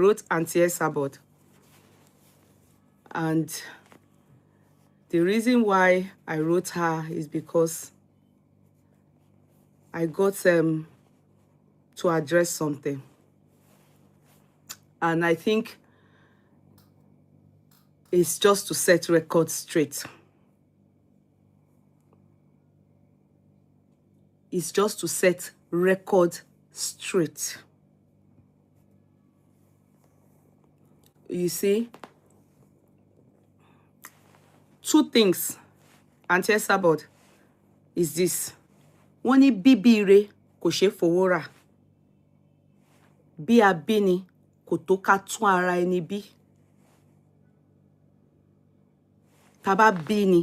wrote Auntie Esabod. And the reason why I wrote her is because I got to address something. And I think it's just to set records straight. It's just to set record straight. You see, two things, Auntie Esabod, is this. Wọ́n ní bíbí ire kò ṣe fowó rà. Bí a bí ni kò tó ká tún ara ẹni bí. Tá bá bí ni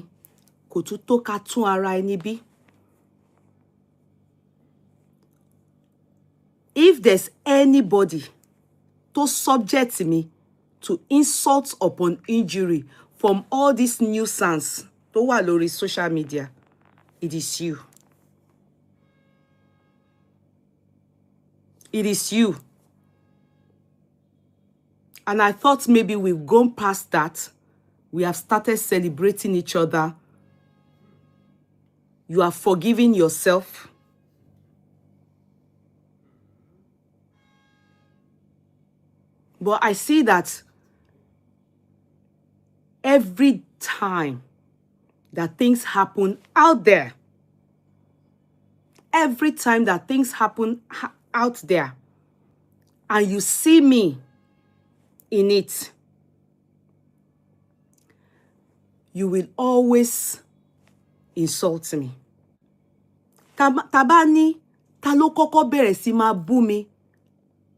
kò tún tó ká tún ara ẹni bí. If there's anybody to subject me to insult upon injury from all this nuisance tó wà lórí social media, it is you. It is you. And I thought maybe we've gone past that. We have started celebrating each other. You are forgiving yourself. But I see that every time that things happen out there, every time that things happen out there, and you see me in it, you will always insult me. Tabani, ta ló kọ́kọ́ bẹ̀rẹ̀ sí máa bú mi.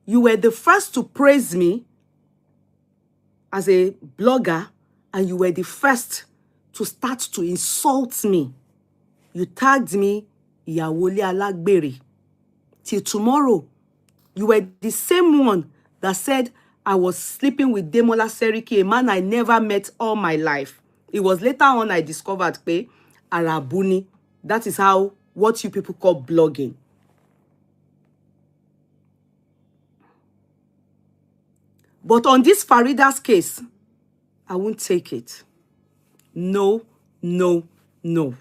You were the first to praise me as a blogger, and you were the first to start to insult me. You tagged me, ìyàwó ilé alágbèrè. Till tomorrow, you were the same one that said I was sleeping with Demola Seriki, a man I never met all my life. It was later on I discovered pé Arabuni. That is what you people call blogging. But on this Farida's case, I won't take it. No, no, no.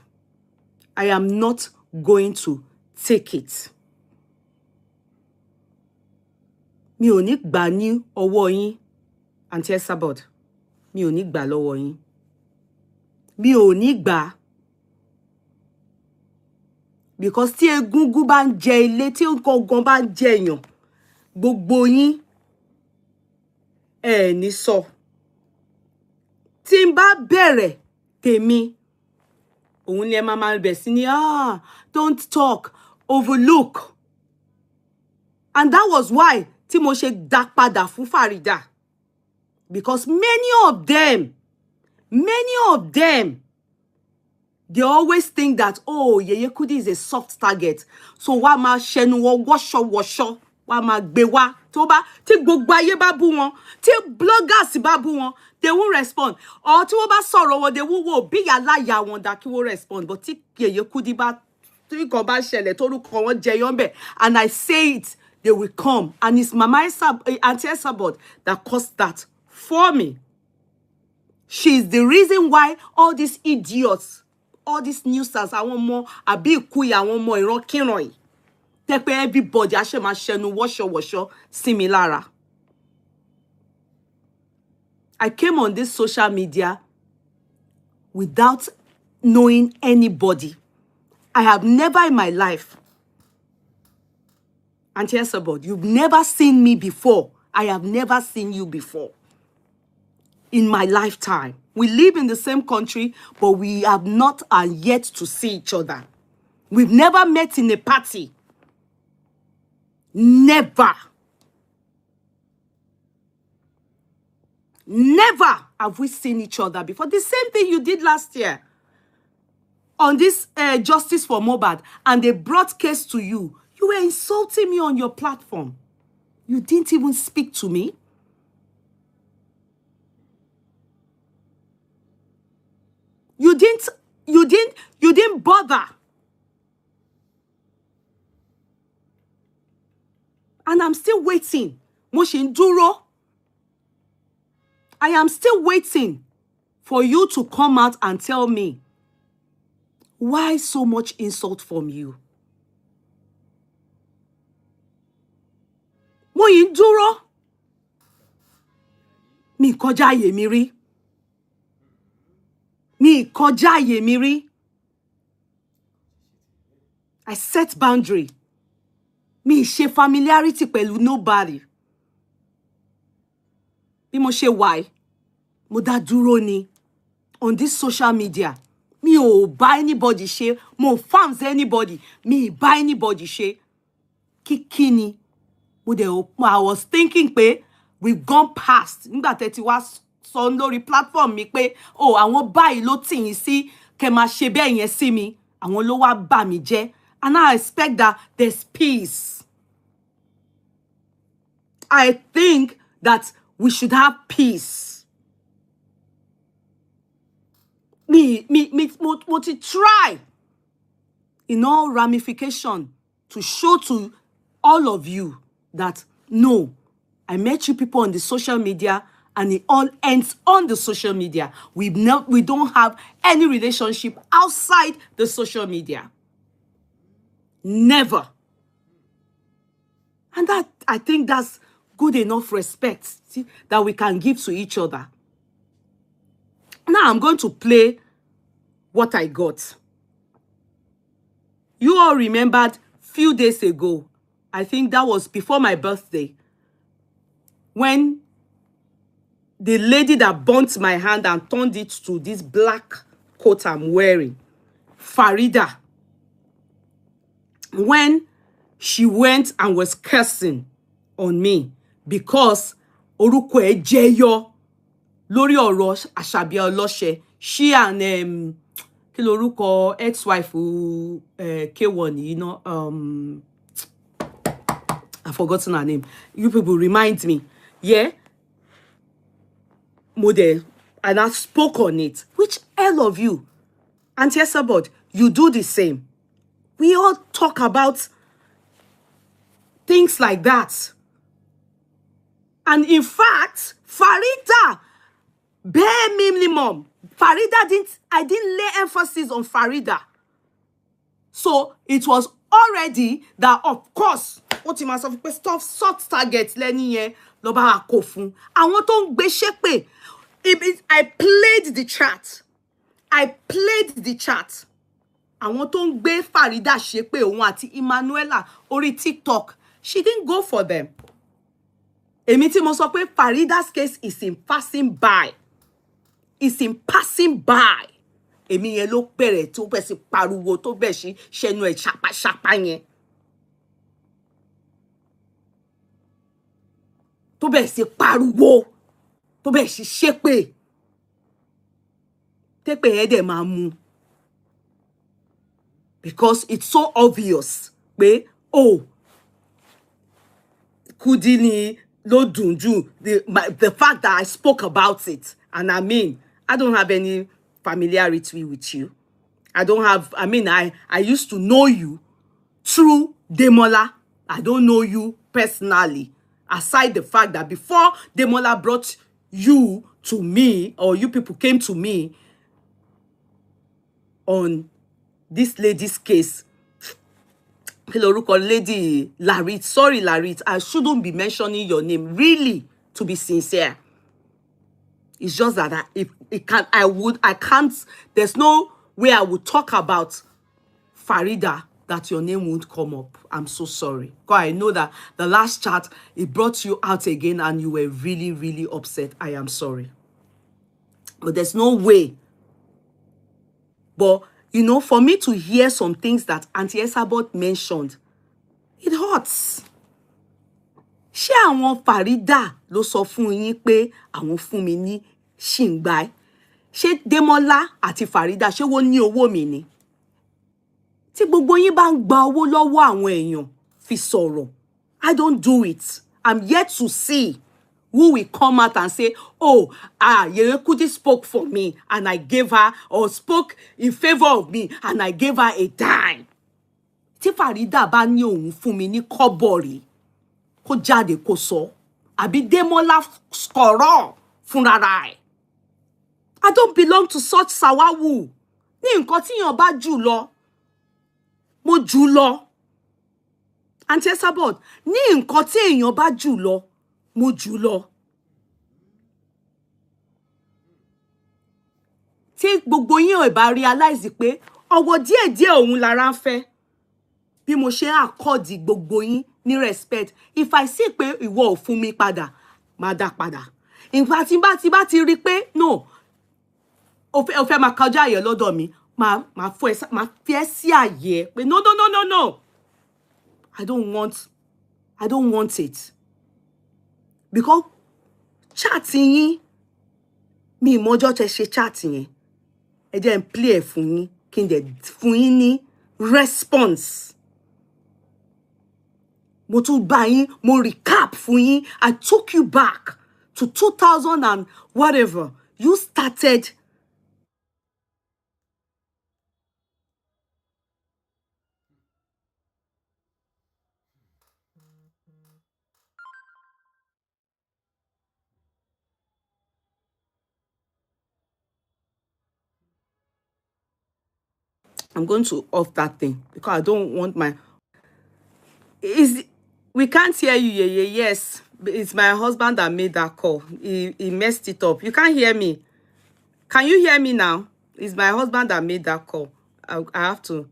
I am not going to take it. Mi ò ní gbà ní ọwọ́ yín, Auntie Esabod. Mi ò ní gbà lọ́wọ́ yín. Mi ò ní gbà. Because tí egungun bá ń jẹ ilé, tí nǹkan gan bá ń jẹ èèyàn, gbogbo yín ẹ ní sọ. Tí n bá bẹ̀rẹ̀ tèmi, òun ni ẹ máa bẹ̀ sí ní, don't talk, overlook. And that was why tí mo ṣe dá padà fún Farida. Because many of them, they always think that, oh, Yeye Kudi is a soft target. So wá máa ṣẹnu wọ wọ́ṣọ́wọ́ṣọ́, wá máa gbé wá. Tí gbogbo ayé bá bú wọn, tí bloggers bá bú wọn, they won't respond. Or tí wọ́n bá sọ̀rọ̀ wọn, they won't wo bí aláya wọn dá kí wọ́n respond. But tí Yeye Kudi bá, tí kò bá ṣẹlẹ̀, tórúkọ wọn jẹyọ ńbẹ̀, and I say it, they will come. And it's Auntie Esabod that caused that for me. She's the reason why all these idiots, all these nuisance, àwọn ọmọ àbí ìkúyà, àwọn ọmọ ìrankíran yìí, tẹ́ pé everybody á ṣe máa ṣẹnu wọ́ṣọwọ́ṣọ sí mi lára. I came on this social media without knowing anybody. I have never in my life, Auntie Esabod, you've never seen me before. I have never seen you before. In my lifetime. We live in the same country, but we have not yet to see each other. We've never met in a party. Never. Never have we seen each other before. The same thing you did last year on this Justice for Mohbad, and they brought case to you. You were insulting me on your platform. You didn't even speak to me. You didn't bother. And I'm still waiting. Mo ṣì ń dúró I am still waiting for you to come out and tell me why so much insult from you. Mo yìí ń dúró. Mi kọjá àyè mi rí. Mi kọjá àyè mi rí. I set boundary. Mi ṣe familiarity pẹ̀lú nobody. Bí mo ṣe wà yìí, mo dá dúró ni on this social media. Mi ò bá anybody ṣe, mo farms anybody, mi bá anybody ṣe. Kíkí ni. I was thinking pé we've gone past. Nígbà tẹ́ ti wá sọ lórí platform mi pé oh àwọn báyìí ló tì yín sí kẹ́ máa ṣe bẹ́ẹ̀ yẹn sí mi. Àwọn ló wá bà mí jẹ́. And I expect that there's peace. I think that we should have peace. Mo ti try in all ramification to show to all of you that no, I met you people on the social media and it all ends on the social media. We don't have any relationship outside the social media. Never. And that, I think that's good enough respect, see, that we can give to each other. Now I'm going to play what I got. You all remembered few days ago, I think that was before my birthday, when the lady that burnt my hand and turned it to this black coat I'm wearing, Farida, when she went and was cursing on me because orúkọ ẹ̀ jẹyọ lórí ọ̀rọ̀ Àṣàbí Ọlọ́ṣẹ, she and kí lorúkọ ex-wife K1, you know, I've forgotten her name. You people remind me. Yeah? Model. And I spoke on it. Which all of you, Auntie Esabod, you do the same. We all talk about things like that. And in fact, Farida, bare minimum, I didn't lay emphasis on Farida. So it was already that, of course, what you must have stuff soft targets lẹ́ni yẹn ló bá kó fún. Àwọn tó ń gbé ṣépè. I played the chat. Àwọn tó ń gbé Farida ṣépè òun àti Emmanuela orí TikTok. She didn't go for them. Èmi tí mo sọ pé Farida's case is in passing by. Èmi yẹn ló bẹ̀rẹ̀ tó bẹ̀ sí pariwo tó bẹ̀ sí ṣẹnu ẹ̀ ṣàpàṣàpà yẹn. Tó bẹ̀ sí pariwo, tó bẹ̀ sí ṣépè. Tépè yẹn dẹ̀ máa mú. Because it's so obvious pé oh Kudi ni ló dùn jù, the fact that I spoke about it, and I mean I don't have any familiarity with you. I used to know you through Demola. I don't know you personally. Aside the fact that before Demola brought you to me, or you people came to me on this lady's case, Lady Larit. Sorry, Larit, I shouldn't be mentioning your name, really, to be sincere. It's just that I can't, there's no way I would talk about Farida that your name won't come up. I'm so sorry. Because I know that the last chat, it brought you out again and you were really, really upset. I am sorry. But there's no way. But, you know, for me to hear some things that Auntie Esabod mentioned, it hurts. Ṣé àwọn Farida ló sọ fún yín pé àwọn fún mi ní ṣìngbáy? Ṣé Demola àti Farida ṣé wọ́n ní owó mi ni? Tí gbogbo yín bá ń gba owó lọ́wọ́ àwọn èèyàn fi sọ̀rọ̀. I don't do it. I'm yet to see who will come out and say, oh, Yeye Kudi spoke for me and I gave her, or spoke in favor of me and I gave her a dime. Tí Farida bá ní òun fún mi ní kọ́bọ̀ rí, kó jáde kó sọ. Àbí Demola sọ̀rọ̀ Funrarai. I don't belong to such sawawu. Ní nǹkan tí yàn bá jù lọ, mo jù lọ. Auntie Esabod, ní nǹkan tí èèyàn bá jù lọ, mo jù lọ. Tí gbogbo yín ò bá realize pé ọwọ́ díẹ̀díẹ̀ òun lára ń fẹ́. Bí mo ṣe accord gbogbo yín ní respect. If I see pé ìwọ ò fún mi padà, máa dá padà. In fact, tí bá ti rí pé no, ó fẹ́ máa kọjá àyè lọ́dọ̀ mi, máa fi ẹ́ sí àyè pé no. I don't want it. Because chat yín, mi ìmọ̀jọ́ tẹ ṣe chat yẹn. Ẹ jẹ́ n play ẹ̀ fún yín, kí n dẹ̀ fún yín ní response. Mo tún bá yín, mo recap fún yín. I took you back to 2000 and whatever. You started. I'm going to off that thing because I don't want my... We can't hear you, Yeye. Yes, it's my husband that made that call. He messed it up. You can't hear me. Can you hear me now? It's my husband that made that call. I have to...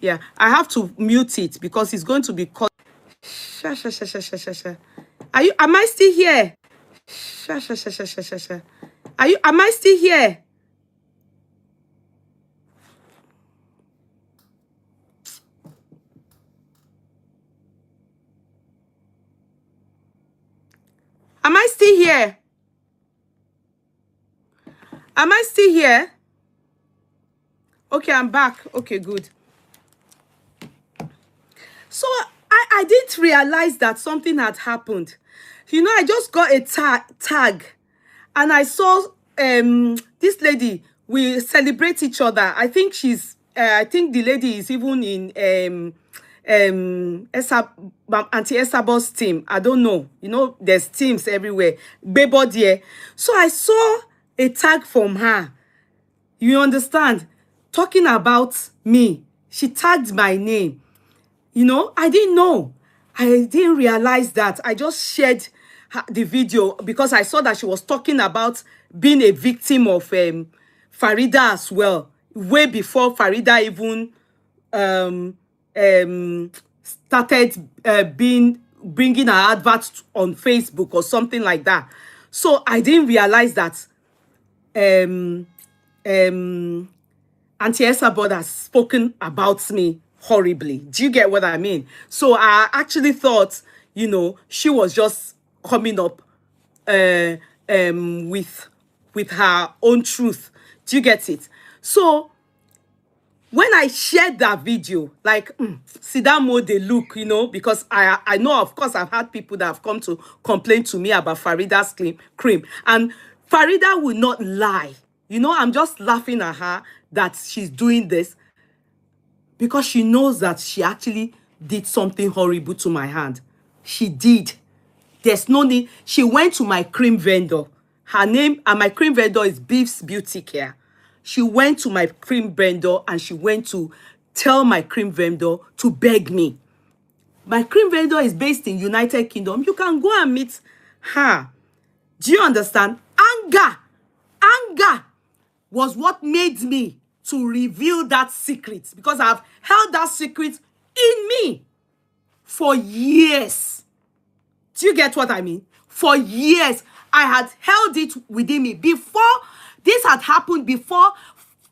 Yeah, I have to mute it because it's going to be called... Am I still here? Am I still here? Am I still here? Am I still here? Okay, I'm back. Okay, good. So I didn't realize that something had happened. You know, I just got a tag and I saw this lady. We celebrate each other. I think she's I think the lady is even in Auntie Esabod's team. I don't know. You know, there's teams everywhere. Bebodie. So I saw a tag from her. You understand? Talking about me. She tagged my name. You know, I didn't know. I didn't realize that. I just shared the video because I saw that she was talking about being a victim of Farida as well. Way before Farida even started bringing her adverts on Facebook or something like that. So I didn't realize that Auntie Esabod has spoken about me horribly. Do you get what I mean? So I actually thought, you know, she was just coming up with her own truth. Do you get it? So when I shared that video, like, see that mode they look, you know, because I know, of course, I've had people that have come to complain to me about Farida's cream. And Farida will not lie. You know, I'm just laughing at her that she's doing this because she knows that she actually did something horrible to my hand. She did. There's no need. She went to my cream vendor. Her name, and my cream vendor is Beef's Beauty Care. She went to my cream vendor and she went to tell my cream vendor to beg me. My cream vendor is based in United Kingdom. You can go and meet her. Do you understand? Anger was what made me to reveal that secret, because I've held that secret in me for years. Do you get what I mean? For years, I had held it within me. Before this had happened, before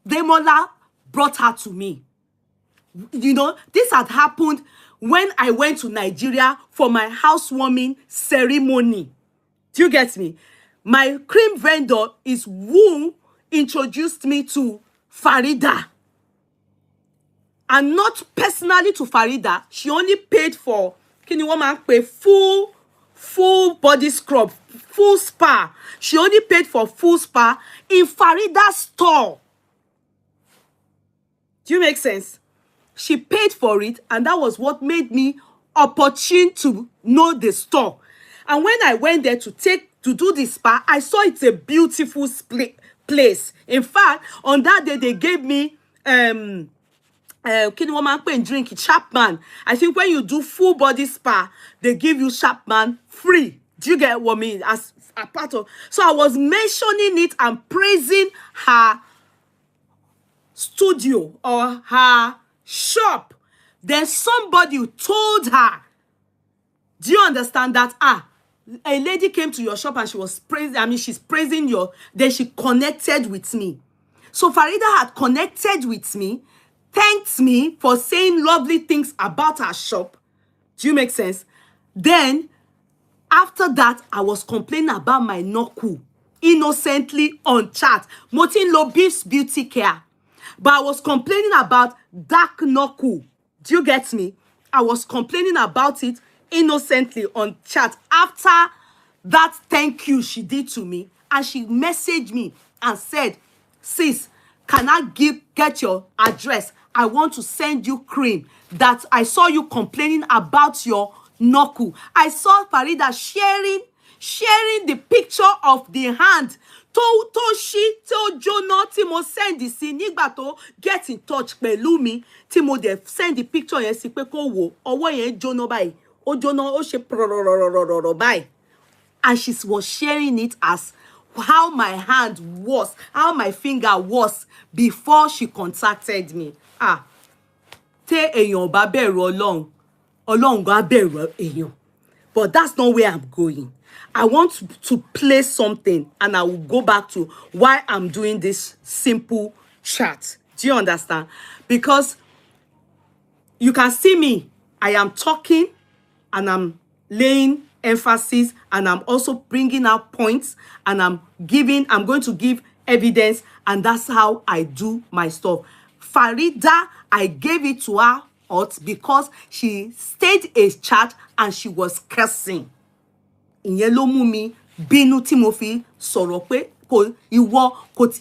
Demola brought her to me. You know, this had happened when I went to Nigeria for my housewarming ceremony. Do you get me? My cream vendor is who introduced me to Farida. And not personally to Farida. She only paid for, can you woman pay full body scrub, full spa. She only paid for full spa in Farida's store. Do you make sense? She paid for it, and that was what made me opportune to know the store. And when I went there to take to do the spa. I saw it's a beautiful place. In fact, on that day, they gave me kí ni wọ́n máa ń pè ní drink Chapman. I think when you do full body spa, they give you Chapman free. Do you get what I mean? As a part of, so I was mentioning it and praising her studio or her shop. Then somebody told her, do you understand that? A lady came to your shop and she was praising, I mean, she's praising your, then she connected with me. So Farida had connected with me, thanked me for saying lovely things about her shop. Do you make sense? Then, after that, I was complaining about my Noku innocently on chat. Motin Lobis Beauty Care. But I was complaining about dark Noku. Do you get me? I was complaining about it innocently on chat. After that thank you she did to me, and she messaged me and said, sis, can I get your address? I want to send you cream that I saw you complaining about your Noku. I saw Farida sharing the picture of the hand tó jóná tí mo send sí nígbà tó get in touch pẹ̀lú mi tí mo dẹ̀ send the picture yẹn sí pé kó wò ọwọ́ yẹn jóná báyìí ó jóná ó ṣe prororororo báyìí, and she was sharing it as how my hand was, how my finger was before she contacted me. Té èèyàn bá bẹ̀rù Ọlọ́run gan á bẹ̀rù èèyàn. But that's not where I'm going. I want to play something, and I will go back to why I'm doing this simple chat. Do you understand? Because you can see me. I am talking, and I'm laying emphasis, and I'm also bringing out points, and I'm going to give evidence, and that's how I do my stuff. Farida, I gave it to her because she stayed a chat and she was cursing. Ìyẹn ló mú mi bínú tí mo fi sọ̀rọ̀ pé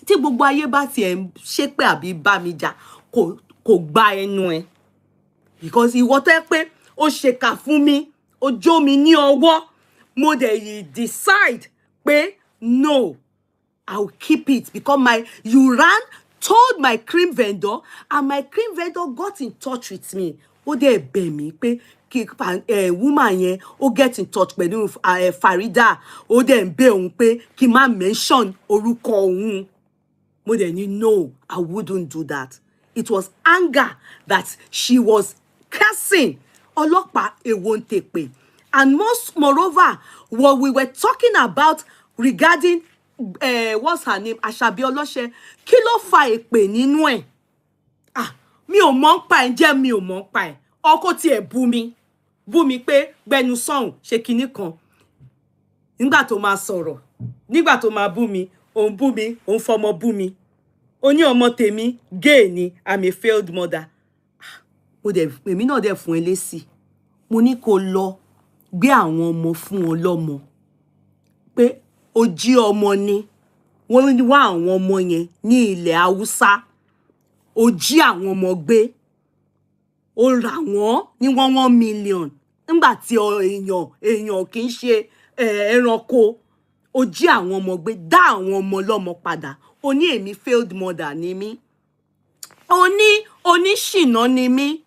tí gbogbo ayé bá tiẹ̀ ṣépè àbí bá mi jà kò gba ẹnu ẹ̀. Because ìwọ tẹ́ pé ó ṣèkà fún mi, ó jó mi ní ọwọ́, mo dẹ̀ decide pé no, I will keep it because you told my cream vendor, and my cream vendor got in touch with me. Ó dẹ̀ bẹ̀ mí pé woman yẹn ó get in touch pẹ̀lú Farida, ó dẹ̀ ń bẹ̀ òun pé kí má mention orúkọ òun. Mo dẹ̀ ní no, I wouldn't do that. It was anger that she was cursing. Ọlọ́pàá èwo ń tèpè. And moreover, what we were talking about regarding what's her name? Asabi Olose. Kí ló fa èpè nínú ẹ̀? Mi ò mọ̀ pa ẹ̀ jẹ́ mi ò mọ̀ pa ẹ̀. Ọkọ tí ẹ̀ bú mi pé gbẹnu sọ̀hún ṣe kinní kan. Nígbà tó máa sọ̀rọ̀, nígbà tó máa bú mi, òun fọmọ bú mi. Ó ní ọmọ tèmi gay ni, I'm a failed mother. Èmi náà dẹ̀ fún ẹ lésì. Mo ní kó lọ gbé àwọn ọmọ fún wọn lọ́mọ. Pé ó jí ọmọ ni. Wọ́n wá àwọn ọmọ yẹn ní ilẹ̀ Haúsá. Ó jí àwọn ọmọ gbé. Ó rà wọ́n ní 1 million. Nígbà tí èèyàn kì í ṣe ẹranko. Ó jí àwọn ọmọ gbé, dá àwọn ọmọ lọ́mọ padà. Ó ní èmi failed mother ni mí. Ó ní oníṣìnà ni mí.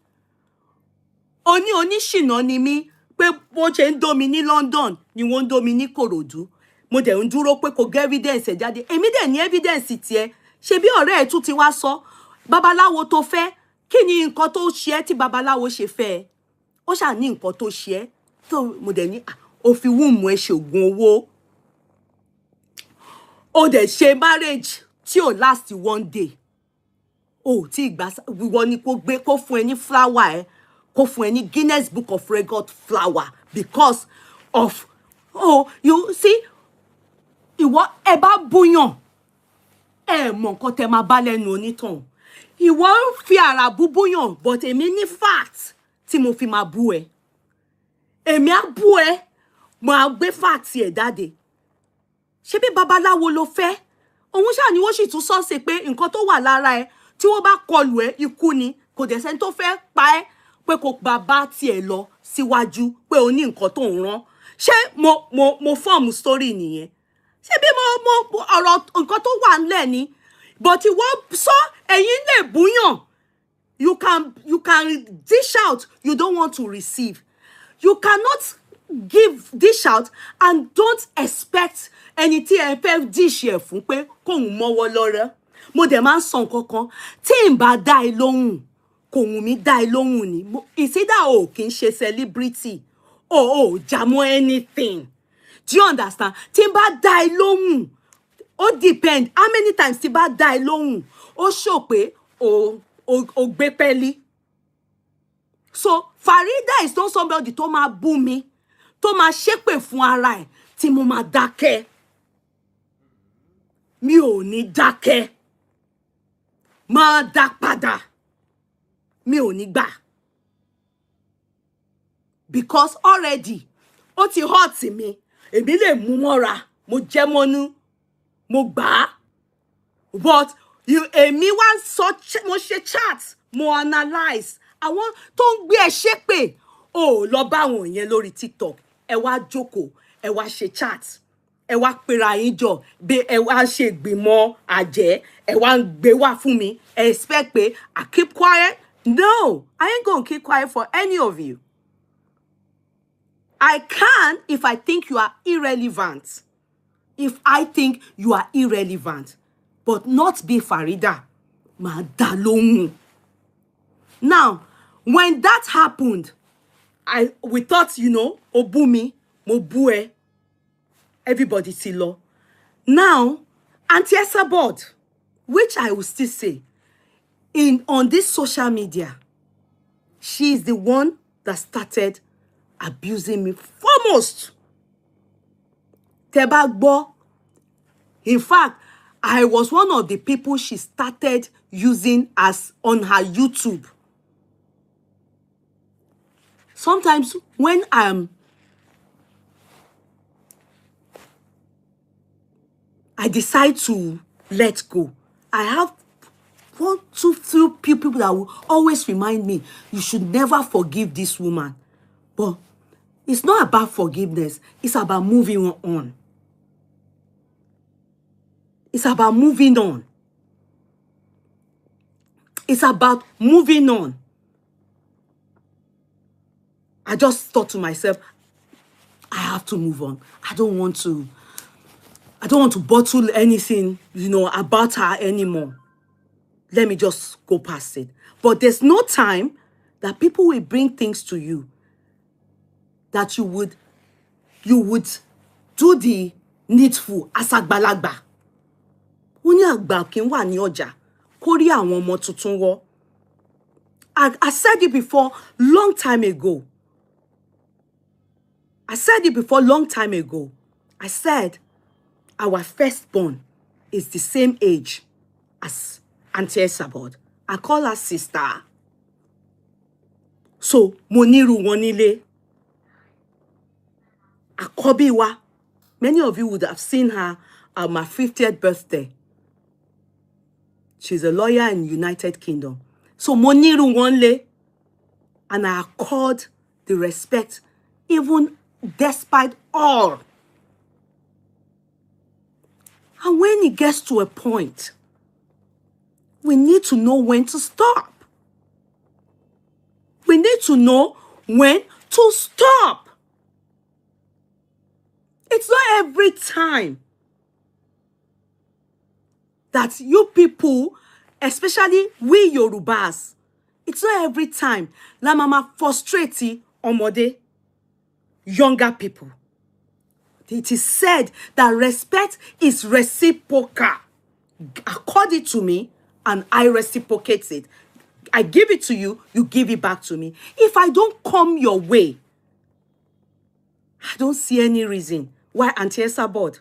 Ó ní oníṣìnà ni mí pé bó ṣe ń dómi ní London ni wọ́n ń dómi ní Kòròdú. Mo dẹ̀ ń dúró pé kò gẹ́ evidence ẹ̀ jáde. Èmi dẹ̀ ní evidence tiẹ̀. Ṣé bí ọ̀rẹ́ ẹ̀ tún ti wá sọ, babaláwo tó fẹ́, kí ni nǹkan tó ṣe ẹ́ tí babaláwo ṣe fẹ́ ẹ? Ó ṣà ní nǹkan tó ṣe ẹ́. Tó mo dẹ̀ ní ó fi wúùmù ẹ ṣògùn owó. Ó dẹ̀ ṣe marriage tí ò last 1 day. Tí ìgbà wíwọ ni kó fún ẹ ní flower ẹ, kó fún ẹ ní Guinness Book of Record flower because of you see, ìwọ ẹ bá búyàn ẹ mọ̀ nǹkan tẹ́ máa bá lẹ́nu onítàn. Ìwọ ń fi ara búyàn, but èmi ní fact tí mo fi máa bú ẹ. Èmi á bú ẹ, mo á gbé fact ẹ jáde. Ṣé bí babaláwo ló fẹ́? Òun ṣáà ni wọ́n sì tún sọ ṣe pé nǹkan tó wà lára ẹ tí wọ́n bá kọlù ẹ ikú ni, kò dẹ̀ sẹ́ni tó fẹ́ pa ẹ́ pé kò bàbá tiẹ̀ lọ síwájú pé o ní nǹkan tó ń rán. Ṣé mo form story nìyẹn? Ṣé bí mo ọ̀rọ̀ nǹkan tó wà ńlẹ̀ ni? But ìwọ sọ ẹ̀yin lè búyàn. You can dish out, you don't want to receive. You cannot dish out and don't expect anything ẹ fẹ́ dish ẹ fún pé kóhun mọ́wọ́ lọ́rẹ́. Mo dẹ̀ máa ń sọ nǹkan kan, tí n bá dá ẹ lóhùn, kóhun mi dá ẹ lóhùn ni. Ìsídà ò kì í ṣe celebrity, ò jámọ́ anything. Do you understand? Tí n bá dá ẹ lóhùn, ó depend how many times tí n bá dá ẹ lóhùn, ó show pé o gbé pẹ́lí. So Farida is not somebody tó máa bú mi, tó máa ṣépè fún ara ẹ̀ tí mo máa dákẹ́. Mi ò ní dákẹ́. Máa dá padà. Mi ò ní gbà. Because already ó ti hurt mi. Èmi lè mú mọ́ra, mo jẹ́ mọ́nú, mo gbà. But èmi wá mo ṣe chat, mo analyze. Àwọn tó ń gbé ẹ ṣépè, lọ bá wọn yẹn lórí TikTok. Ẹ wá jókòó, ẹ wá ṣe chat. Ẹ wá pera yín jọ, ẹ wá ṣe ìgbìmọ̀ àjẹ́, ẹ wá ń gbé wá fún mi. Ẹ expect pé I keep quiet? No, I ain't gonna keep quiet for any of you. I can if I think you are irrelevant. If I think you are irrelevant. But not be Farida. Ma dá lóhùn. Now, when that happened, we thought, obu mi, mo bú ẹ. Everybody ti lọ. Now, Auntie Esabod, which I will still say, on this social media, she is the one that started abusing me foremost. Tẹ́ bá gbọ́. In fact, I was one of the people she started using as on her YouTube. Sometimes when I decide to let go, I have 1, 2, 3 people that will always remind me, you should never forgive this woman. But it's not about forgiveness. It's about moving on. It's about moving on. It's about moving on. I just thought to myself, I have to move on. I don't want to bottle anything, about her anymore. Let me just go past it. But there's no time that people will bring things to you that you would do the needful as àgbàlagbà. Ó ní àgbà kì í wà ní ọjà kó rí àwọn ọmọ tuntun wọ́. I said it before long time ago. I said our firstborn is the same age as Auntie Esabod. I call her sister. So, mo níru wọn nílé. Àkọ́bí wa. Many of you would have seen her at my 50th birthday. She's a lawyer in United Kingdom. So, mo níru wọn lé. And I accord the respect even despite all. And when it gets to a point, we need to know when to stop. We need to know when to stop. It's not every time that you people, especially we Yorubas, it's not every time la mama frustrate omode, younger people. It is said that respect is reciprocal. According to me, and I reciprocate it. I give it to you, you give it back to me. If I don't come your way, I don't see any reason why Auntie Esabod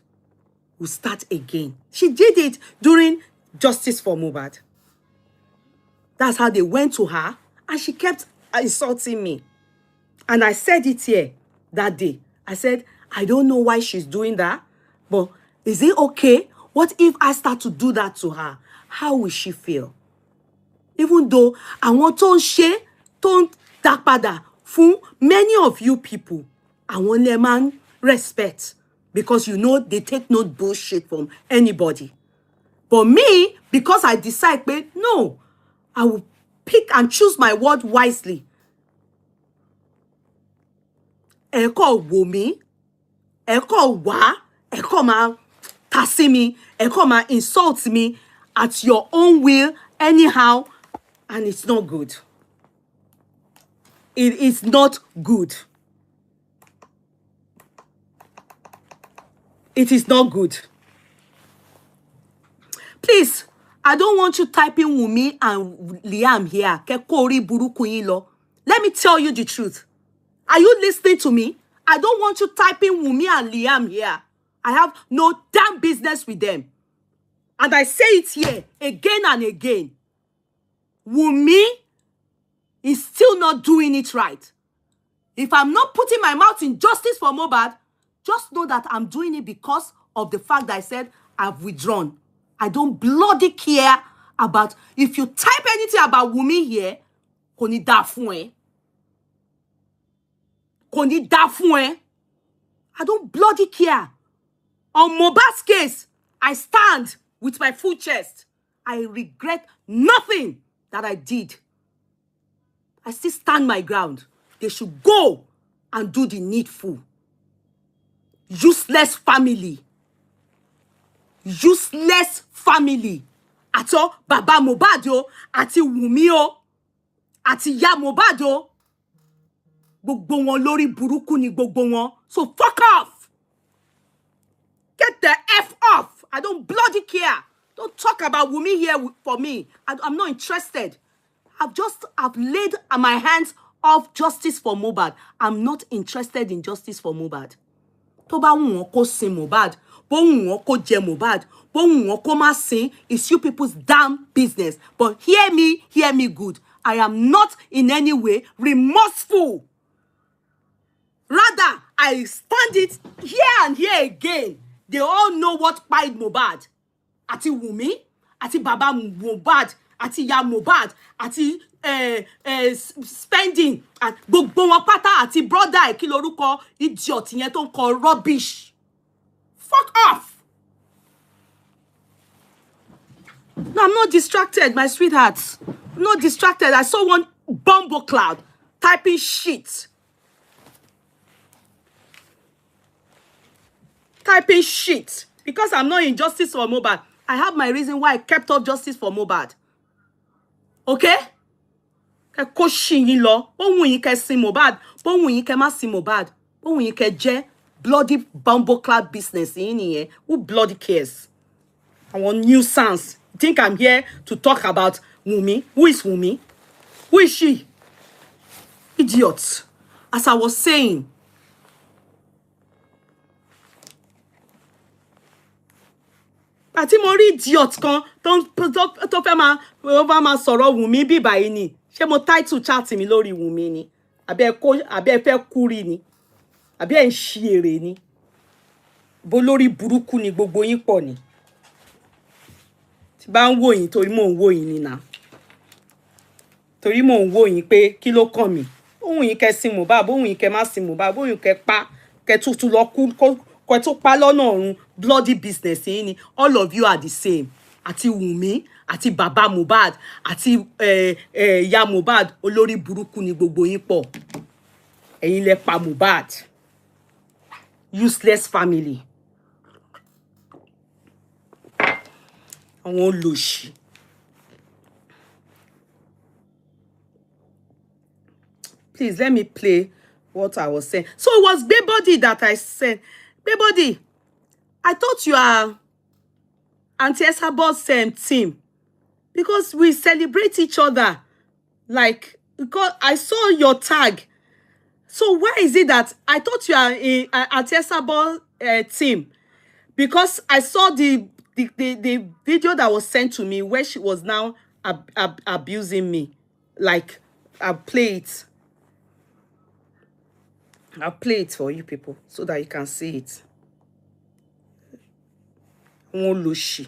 will start again. She did it during Justice for Mohbad. That's how they went to her, and she kept insulting me. And I said it here that day. I said, I don't know why she's doing that, but is it okay? What if I start to do that to her? How will she feel? Even though àwọn tó ń ṣe tó ń dá padà fún many of you people, àwọn lè máa ń respect, because you know they take no bullshit from anybody. But me, because I decide, no, I will pick and choose my word wisely. Eko wo mi, eko wa, eko ma tasi mi, eko ma insult me at your own will, anyhow, and it's not good. It is not good. It is not good. Please, I don't want you typing Wumi and Liam here. Kekori buruku yin lo. Let me tell you the truth. Are you listening to me? I don't want you typing Wumi and Liam here. I have no damn business with them. And I say it here again and again. Wumi is still not doing it right. If I'm not putting my mouth in justice for Mohbad, just know that I'm doing it because of the fact that I said I've withdrawn. I don't bloody care about, if you type anything about Wumi here, kò ní dá fún ẹ. Kò ní dá fún ẹ. I don't bloody care. On Mohbad's case, I stand with my full chest. I regret nothing that I did. I still stand my ground. They should go and do the needful. Useless family. Useless family. Ato Baba Mohbad o, àti Wumi o, àti Ya Mohbad o. Gbogbo wọn lórí burúkú ni gbogbo wọn. So fuck off. Get the F off. I don't bloody care. Don't talk about Wumi here for me. I'm not interested. I've laid my hands off justice for Mohbad. I'm not interested in justice for Mohbad. Tó bá wù wọ́n kó sin Mohbad, bó wù wọ́n kó jẹ Mohbad, bó wù wọ́n kó má sin, it's you people's damn business. But hear me good. I am not in any way remorseful. Rather, I stand it here and here again. They all know what pied Mohbad. Àti Wumi, àti Baba Mohbad, àti Ya Mohbad, àti spending, and gbogbo wọn pátá, àti brother kí lorúkọ idiot yẹn tó ń kọ rubbish. Fuck off. No, I'm not distracted, my sweethearts. I'm not distracted. I saw one bumble cloud typing shit. Typing shit. Because I'm not in justice for Mohbad. I have my reason why I kept up justice for Mohbad. Okay? Kẹ́ kó ṣì yín lọ. Bó wù yín kẹ́ sin Mohbad. Bó wù yín kẹ́ má sin Mohbad. Bó wù yín kẹ́ jẹ́ bloody bumbleclad business yín nìyẹn. Who bloody cares? I want nuisance. You think I'm here to talk about Wumi? Who is Wumi? Who is she? Idiot. As I was saying, àti mo rí idiot kan tó fẹ́ máa sọ̀rọ̀ Wumi bí báyìí ni. Ṣé mo title chat mi lórí Wumi ni? Àbí ẹ fẹ́ kúrì ni? Àbí ẹ ń ṣi èrè ni? Bó lórí burúkú ni gbogbo yín pọ̀ ni. Tí bá ń wò yín torí mò ń wò yín ni na. Torí mò ń wò yín pé kí ló kàn mí. Bó wù yín kẹ́ sin Mohbad, bó wù yín kẹ́ má sin Mohbad, bó wù yín kẹ́ pa, kẹ́ tútù lọ kú kọ́ tó pa lọ́nà ọ̀run, bloody business yín ni. All of you are the same. Àti Wumi, àti Baba Mohbad, àti Ya Mohbad, olórí burúkú ni gbogbo yín pọ̀. Ẹ̀yin lẹ pa Mohbad. Useless family. Àwọn olòṣì. Please let me play what I was saying. So it was Baybody that I said. Baybody, I thought you are Auntie Esabod's team. Because we celebrate each other. Like, because I saw your tag. So why is it that I thought you are in Auntie Esabod's team? Because I saw the video that was sent to me where she was now abusing me. Like, I'll play it. I'll play it for you people so that you can see it. Wọ́n lò ṣì.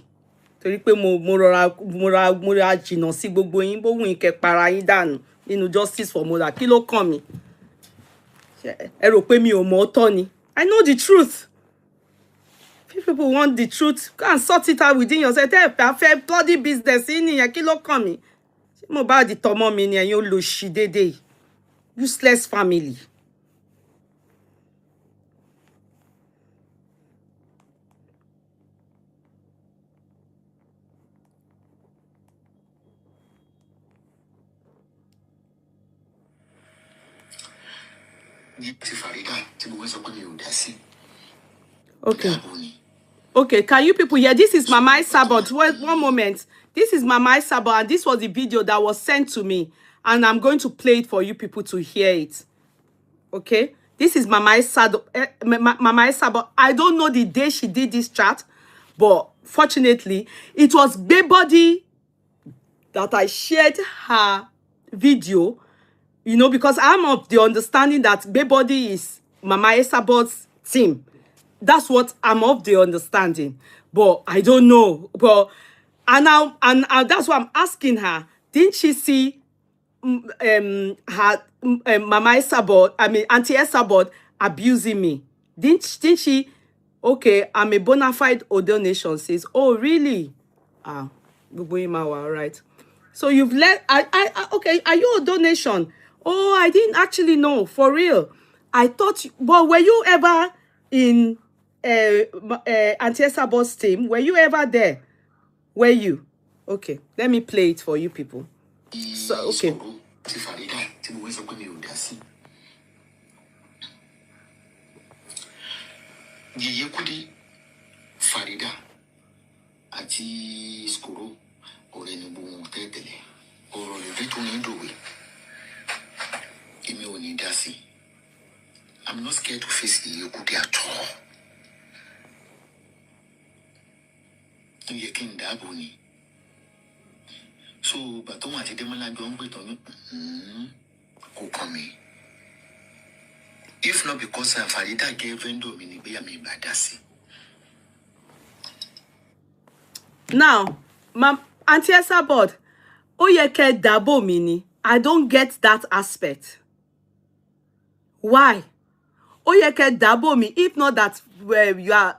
Torí pé mo rọra jìnnà sí gbogbo yín, bó wù yín kẹ́ para yín dànù nínú justice for Mohbad. Kí ló kàn mí? Ẹ rò pé mi ò mọ̀ ọ́tọ̀ ni. I know the truth. People want the truth. Go and sort it out within yourself. Fair bloody business. Kilo coming. Mobile the tomo mini and you lo shidede. Useless family. Okay. Okay, can you people hear? This is Mama Esabod. Wait, one moment. This is Mama Esabod, and this was the video that was sent to me. And I'm going to play it for you people to hear it. Okay? This is Mama Esabod. Mama Esabod. I don't know the day she did this chat, but fortunately, it was Baybody that I shared her video, you know, because I'm of the understanding that Baybody is Mama Esabod's team. That's what I'm of the understanding, but I don't know. But and that's why I'm asking her. Didn't she see her Mama Esabod? I mean Auntie Esabod abusing me? Didn't she? Okay, I'm a bona fide Odo Nation. Says, oh really? Ah, all right. So you've let okay? Are you Odo Nation? Oh, I didn't actually know, for real. I thought. But were you ever in Auntie Esabod's team? Were you ever there? Were you? Okay, let me play it for you people. So, okay. Yeye Kudi, Farida, ati skoro, ore ni bu tetele, oro le vitu ni ndowe. Imi oni dasi. I'm not scared to face Yeye Kudi at all. Yeye kinda boni. So, but don't want to demala jongwe to who come. If not because Farida gave Vendo mini be me badasi. Now, Auntie Esabod, oyeke dabo mini. I don't get that aspect. Why? Oyeke dabo me. If not that you are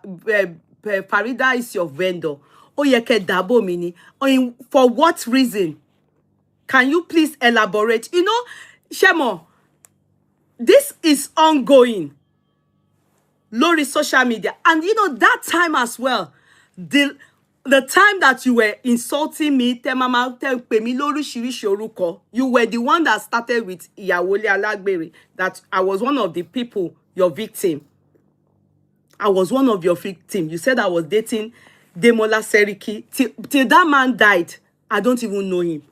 Farida is your vendor. Oyeke dabo mini. For what reason? Can you please elaborate? You know, Shemo, this is ongoing. Lori social media. And you know, that time as well, the time that you were insulting me, you were the one that started with Iyawole Alagbere, that I was one of the people, your victim. I was one of your victims. You said I was dating Demola Seriki. Till that man died, I don't even know him.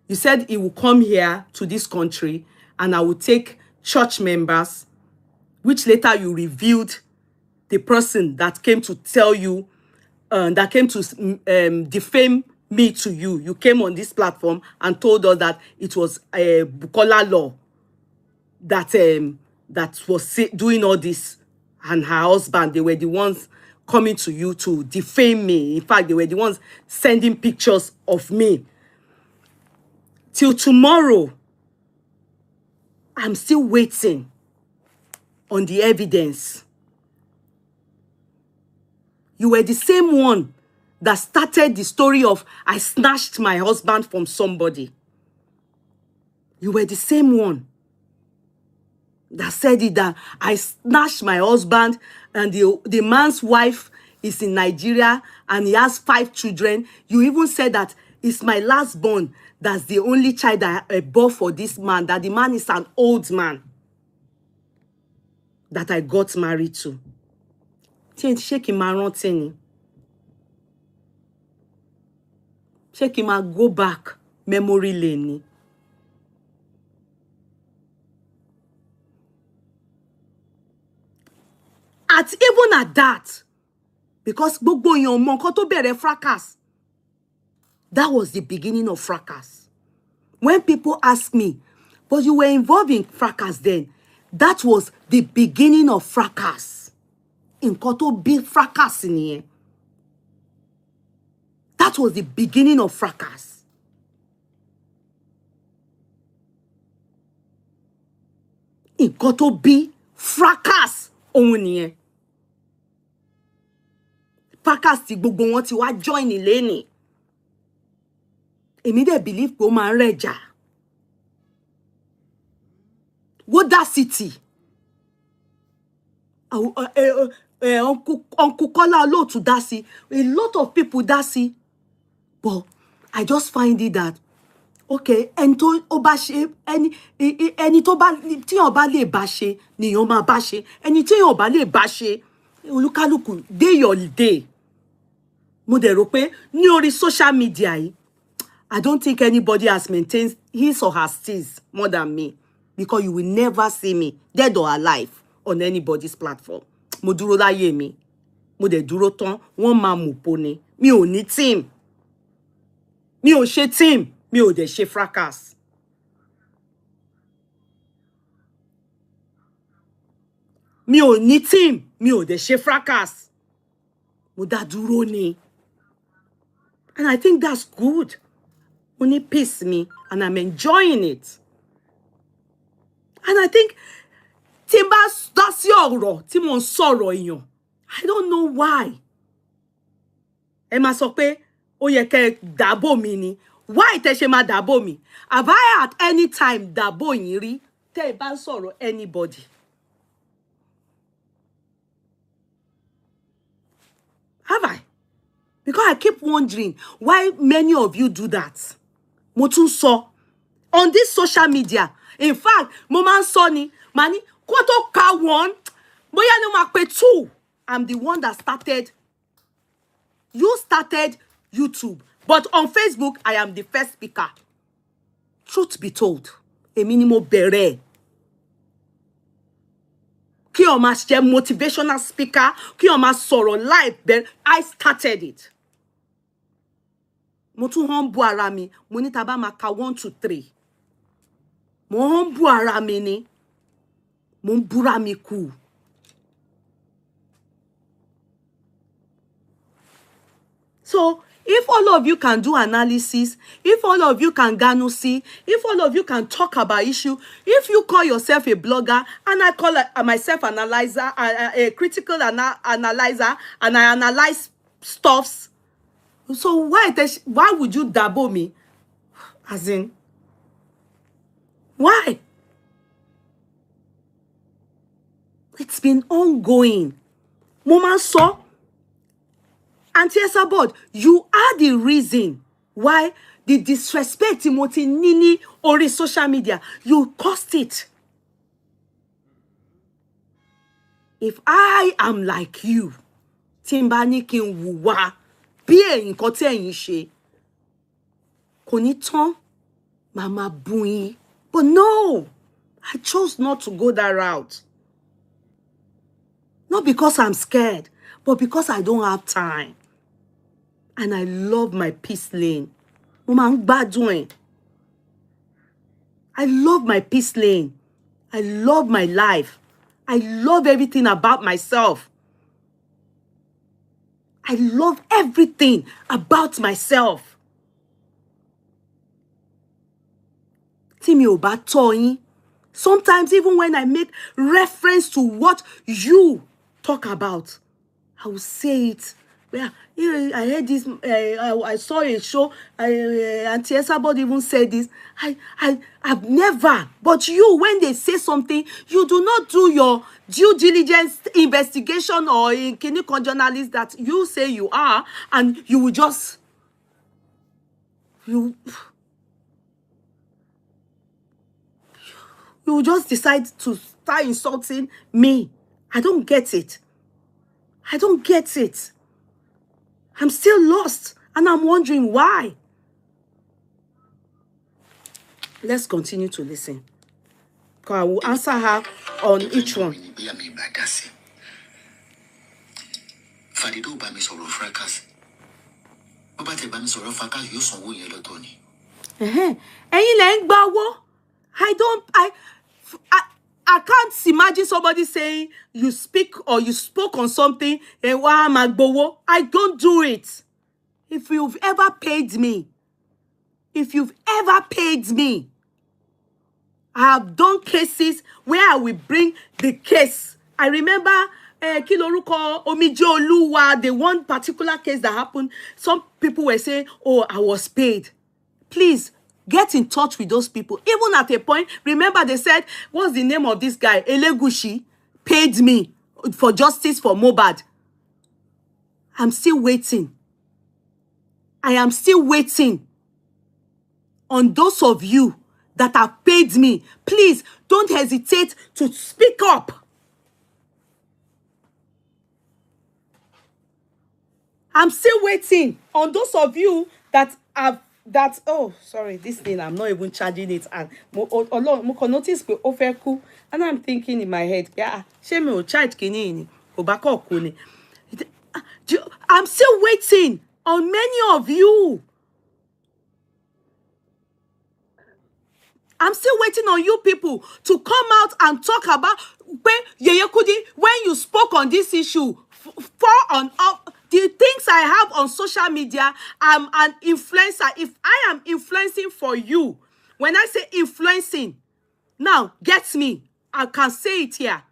You said he will come here to this country and I will take church members, which later you revealed the person that came to tell you, that came to defame me to you. You came on this platform and told us that it was Bukola Law that that was doing all this, and her husband, they were the ones coming to you to defame me. In fact, they were the ones sending pictures of me. Till tomorrow, I'm still waiting on the evidence. You were the same one that started the story of I snatched my husband from somebody. You were the same one that said it, that I snatched my husband and the man's wife is in Nigeria and he has 5 children. You even said that it's my last born. That's the only child that I bore for this man, that the man is an old man that I got married to. Shake him around. Shake him go back memory lane. Even at that, because gbogbo yon mọ nǹkan tó bẹ̀rẹ̀ fracas, that was the beginning of fracas. When people ask me, but you were involved in fracas then, that was the beginning of fracas. Nǹkan tó bí fracas nìyẹn. That was the beginning of fracas. Nǹkan tó bí fracas òun nìyẹn. Fracas tí gbogbo wọn ti wá join lẹ́ni. Èmi dẹ̀ believe pé ó máa ń rẹ̀jà. Woda City. Uncle Kola Olóòtú dá sí. A lot of people dá sí. But I just find it that, okay, ẹni tó ó bá ṣe, ẹni tó bá tí èèyàn bá lè bá ṣe ni èèyàn máa bá ṣe. Ẹni tí èèyàn bá lè bá ṣe, olúkálùkù day your day. Mo dẹ̀ rò pé ní orí social media yìí, I don't think anybody has maintained his or her steez more than me, because you will never see me dead or alive on anybody's platform. Mo dúró láyé mi. Mo dẹ̀ dúró tán, wọ́n máa mú po ni. Mi ò ní team. Mi ò ṣe team, mi ò dẹ̀ ṣe fracas. Mi ò ní team, mi ò dẹ̀ ṣe fracas. Mo dá dúró ni. And I think that's good. Mo ní peace me, and I'm enjoying it. And I think tí n bá dá sí ọ̀rọ̀ tí mo ń sọ̀rọ̀ èèyàn, I don't know why. Ẹ máa sọ pé ó yẹ kẹ́ dàbò mi ni. Why tẹ́ ṣe máa dàbò mi? Have I at any time dàbò yín rí tẹ́ ẹ bá ń sọ̀rọ̀ anybody? Have I? Because I keep wondering why many of you do that. Mo tún sọ on this social media. In fact, mo máa ń sọ ni, màá ní kó tó ka one, bóyá ni máa pe two. I'm the one that started. You started YouTube. But on Facebook, I am the first speaker. Truth be told, èmi ni mo bẹ̀rẹ̀. Kí o máa ṣe motivational speaker, kí o máa sọ̀rọ̀ live, then I started it. Mo tún humble ara mi, mo ní tá bá máa ka 1 to 3. Mo humble ara mi ni, mo ń búra mi kù. So, if all of you can do analysis, if all of you can see, if all of you can talk about issue, if you call yourself a blogger, and I call myself analyzer, a critical analyzer, and I analyze stuffs, so why would you dabo me? As in, why? It's been ongoing. Mama saw. Auntie Esabod, you are the reason why the disrespect Timothy Nini or social media, you caused it. If I am like you, Timbani kin wuwa, bí nǹkan tí ẹ̀yin ṣe, kò ní tán, mama bú. But no, I chose not to go that route. Not because I'm scared, but because I don't have time. And I love my peace lane. Mo máa ń gbádùn ẹ̀. I love my peace lane. I love my life. I love everything about myself. I love everything about myself. Tí mi ò bá tọ́ yín, sometimes even when I make reference to what you talk about, I will say it. Yeah, I heard this. I saw a show. Auntie Esabod even said this. I've never. But you, when they say something, you do not do your due diligence investigation or in clinical journalist that you say you are, and you will just you will just decide to start insulting me. I don't get it. I don't get it. I'm still lost, and I'm wondering why. Let's continue to listen. Because I will answer her on each one. I can't imagine somebody saying you speak or you spoke on something and I don't do it. If you've ever paid me, I have done cases where I will bring the case. I remember kí lorúkọ Omijé Olúwa, the one particular case that happened. Some people were saying, oh, I was paid. Please, get in touch with those people. Even at a point, remember they said, what's the name of this guy? Elegushi paid me for justice for Mohbad. I'm still waiting. I am still waiting on those of you that have paid me. Please don't hesitate to speak up. I'm still waiting on those of you that have oh sorry, this thing I'm not even charging it, and mo notice pe o fe ku, and I'm thinking in my head, yeah, shey me o charge kini ni ko ba ko ku ni. I'm still waiting on many of you. I'm still waiting on you people to come out and talk about Yeye Kudi, when you spoke on this issue, the things I have on social media. I'm an influencer. If I am influencing for you, when I say influencing, now get me, I can say it here.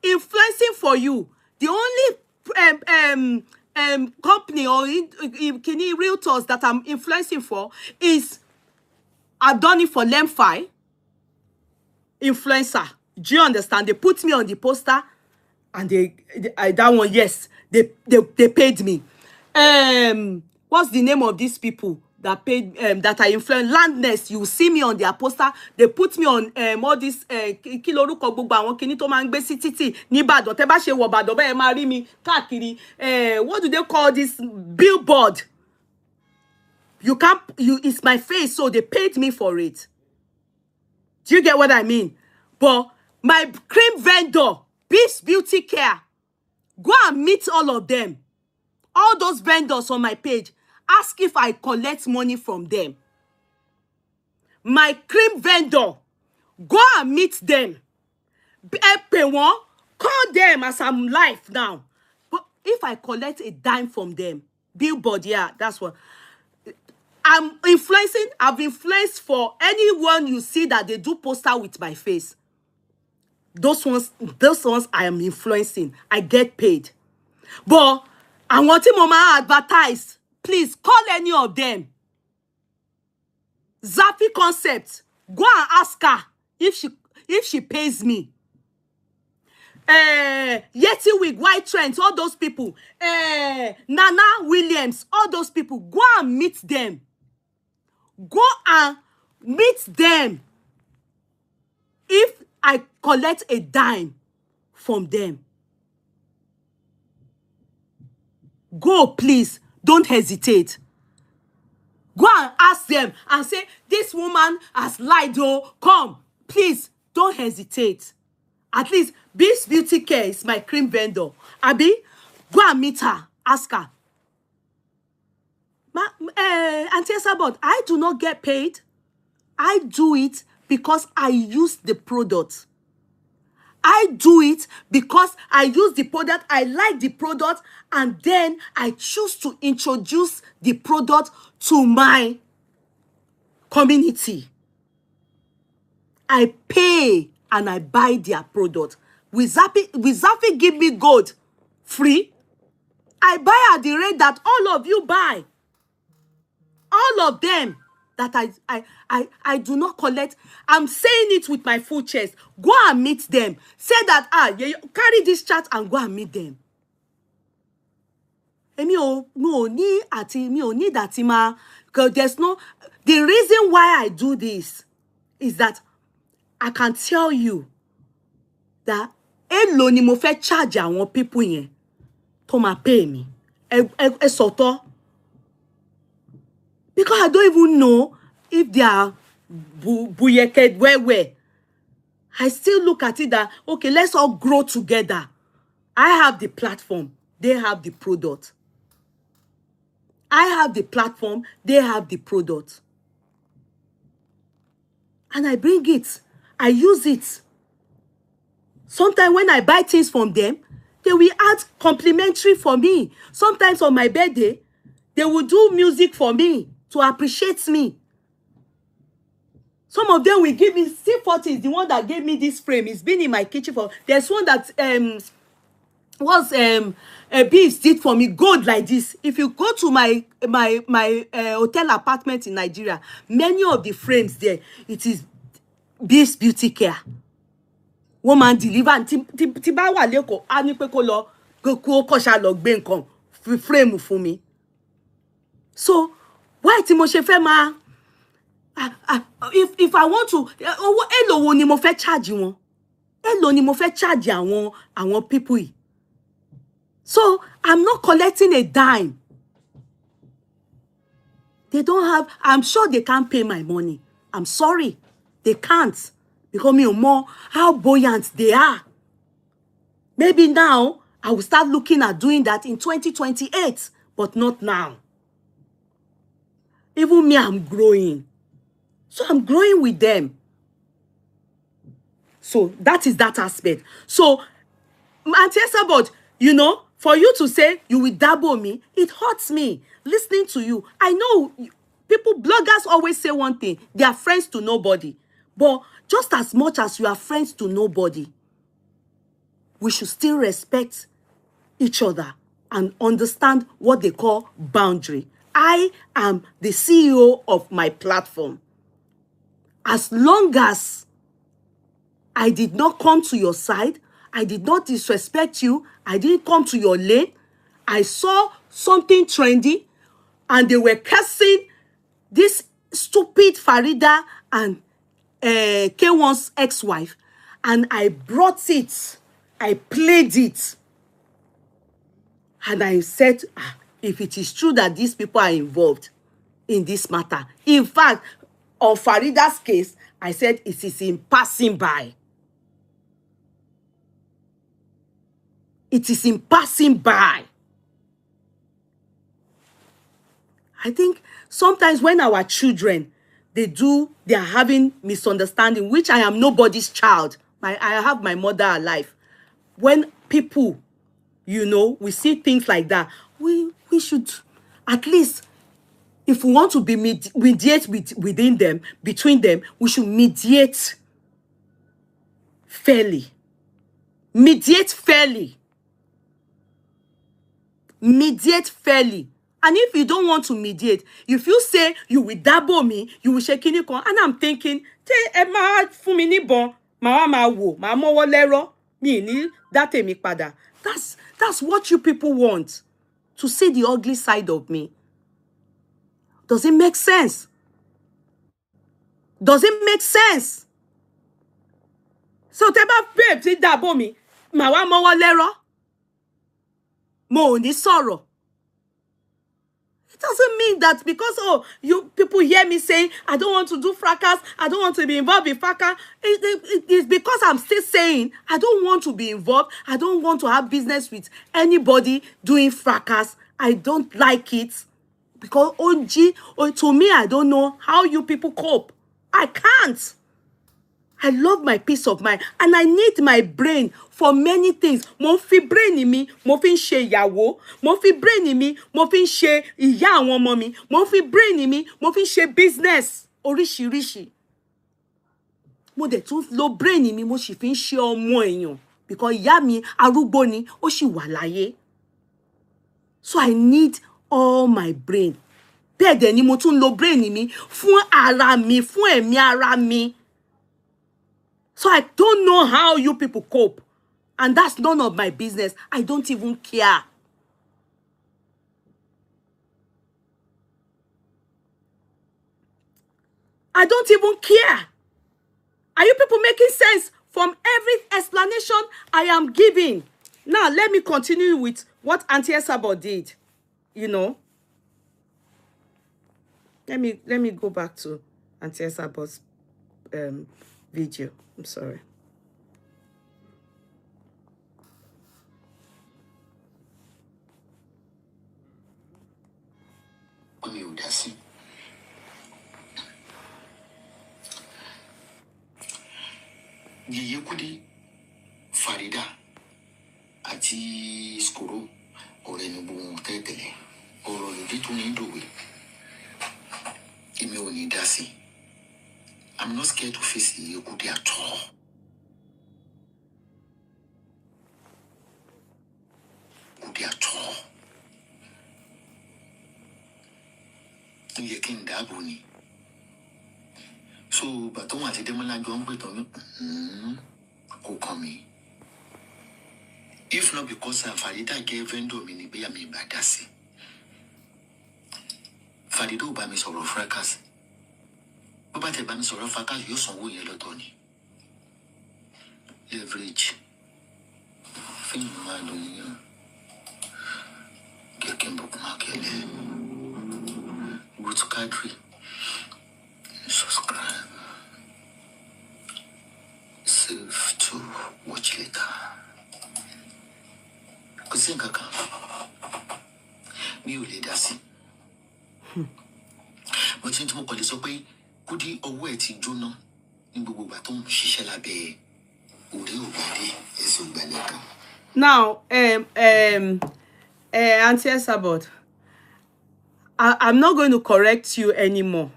Influencing for you, the only company or realtors that I'm influencing for is, I've done it for Lemfi influencer. Do you understand? They put me on the poster, and that one, yes, they paid me. What's the name of these people that paid that I influence? Landness, you see me on their poster. They put me on all this kí lorúkọ gbogbo àwọn kíní tó máa ń gbé sí títì ní Ìbàdàn. Tẹ́ bá ṣe wọ Ìbàdàn bẹ́ẹ̀ máa rí mi káàkiri. What do they call this? Billboard. You can't, it's my face, so they paid me for it. Do you get what I mean? But my cream vendor, Beast Beauty Care, go and meet all of them. All those vendors on my page. Ask if I collect money from them. My cream vendor, go and meet them. Call them as I'm live now. But if I collect a dime from them, Billboard, yeah, that's what. I'm influencing. I've influenced for anyone you see that they do poster with my face. Those ones I am influencing. I get paid. But I want him to advertise. Please call any of them. Zafi Concept. Go and ask her if she pays me. Yeti with White Trends, all those people. Nana Williams, all those people. Go and meet them. Go and meet them. If I collect a dime from them, go, please. Don't hesitate. Go and ask them and say, this woman has lied, oh, come. Please, don't hesitate. At least, Beast Beauty Care is my cream vendor. Abi, go and meet her. Ask her. Auntie Esabod, I do not get paid. I do it because I use the product. I do it because I use the product, I like the product, and then I choose to introduce the product to my community. I pay and I buy their product. Will Zafi give me gold free? I buy at the rate that all of you buy. All of them that I do not collect. I'm saying it with my full chest. Go and meet them. Say that, carry this chat and go and meet them. Mi ò ní that ma, because there's no, the reason why I do this is that I can tell you that èló ni mo fẹ́ charge àwọn people yẹn tó máa pay me. Ẹ sọ̀tọ̀. Because I don't even know if they are buyeked where. I still look at it that, okay, let's all grow together. I have the platform. They have the product. I have the platform. They have the product. And I bring it. I use it. Sometimes when I buy things from them, they will add complimentary for me. Sometimes on my birthday, they will do music for me to appreciate me. Some of them will give me, C40 is the one that gave me this frame. It's been in my kitchen for, there's one that was Beats did for me, gold like this. If you go to my hotel apartment in Nigeria, many of the frames there, it is Beats Beauty Care. Woman deliver, tí bá wà lẹ́kọ̀ọ́, á ní pé kó lọ kó ṣá lọ gbé nǹkan frame fún mi. So why tí mo ṣe fẹ́ máa if I want to, owó èlò wo ni mo fẹ́ charge wọn? Èlò ni mo fẹ́ charge àwọn people yìí? So I'm not collecting a dime. They don't have, I'm sure they can't pay my money. I'm sorry. They can't. Because me more how buoyant they are. Maybe now I will start looking at doing that in 2028, but not now. Even me, I'm growing. So I'm growing with them. So that is that aspect. So, Auntie Esabod, you know, for you to say you will dabble me, it hurts me listening to you. I know people, bloggers always say one thing, they are friends to nobody. But just as much as you are friends to nobody, we should still respect each other and understand what they call boundary. I am the CEO of my platform. As long as I did not come to your side, I did not disrespect you, I didn't come to your lane, I saw something trendy and they were cursing this stupid Farida and K1's ex-wife, and I brought it, I played it, and I said, if it is true that these people are involved in this matter, in fact, on Farida's case, I said it is in passing by. It is in passing by. I think sometimes when our children, they are having misunderstanding, which I am nobody's child. I have my mother alive. When people, you know, we see things like that, we should, at least, if we want to be mediate within them, between them, we should mediate fairly. Mediate fairly. Mediate fairly. And if you don't want to mediate, if you say you will dabble me, you will shake in, and I'm thinking, that's what you people want, to see the ugly side of me. Does it make sense? Does it make sense? So teba babe ti dabble me, mawa mowo lero, mo ni sorrow. It doesn't mean that because, oh, you people hear me saying, I don't want to do fracas, I don't want to be involved in fracas. It's because I'm still saying, I don't want to be involved. I don't want to have business with anybody doing fracas. I don't like it. Because, to me, I don't know how you people cope. I can't. I love my peace of mind, and I need my brain for many things. Mo fi brain mi, mo fi ṣe ìyàwó, mo fi brain mi, mo fi ṣe ìyá àwọn ọmọ mi, mo fi brain mi, mo fi ṣe business oríṣiríṣi. Mo dẹ̀ tún lo brain mi, mo sì fi ṣe ọmọ èèyàn, because ìyá mi arúgbó ni, ó sì wà láyé. So I need all my brain. Bẹ́ẹ̀ dẹ̀ ni mo tún lo brain mi fún ara mi, fún ẹ̀mí ara mi. So I don't know how you people cope. And that's none of my business. I don't even care. I don't even care. Are you people making sense from every explanation I am giving? Now, let me continue with what Auntie Esabod did. You know. Let me go back to Auntie Esabod's video. I'm sorry. Yeye Kudi, Farida, àti Skoro, ọ̀rẹ́ ni gbogbo wọn tẹ́tẹ̀lẹ̀. Ọ̀rọ̀ lòdì tó ní Dojue. Èmi ò ní dá sí. I'm not scared to face Yeye Kudi at all. Kudi at all. Yeye kin dabuni. So, but don't want to demolish John Briton. Who come? If not because Farida gave vendor me be a me badasi. Farido by me sort of fracas. But the bands of fracas use on Yellow Tony. Leverage. Fin Madunia. Get book market. Go to country. Subscribe. Save to watch later. Kusinkaka. Mi ò lè dá sí. Mo ti ń tí mo kọ̀ lè sọ pé Kudi ọwọ́ ẹ̀ ti jóná ní gbogbo ìgbà tó ń ṣiṣẹ́ lábẹ́ orí ògbàdé ẹ̀sìn ògbàlẹ̀ kan. Now, Auntie Esabod, I'm not going to correct you anymore.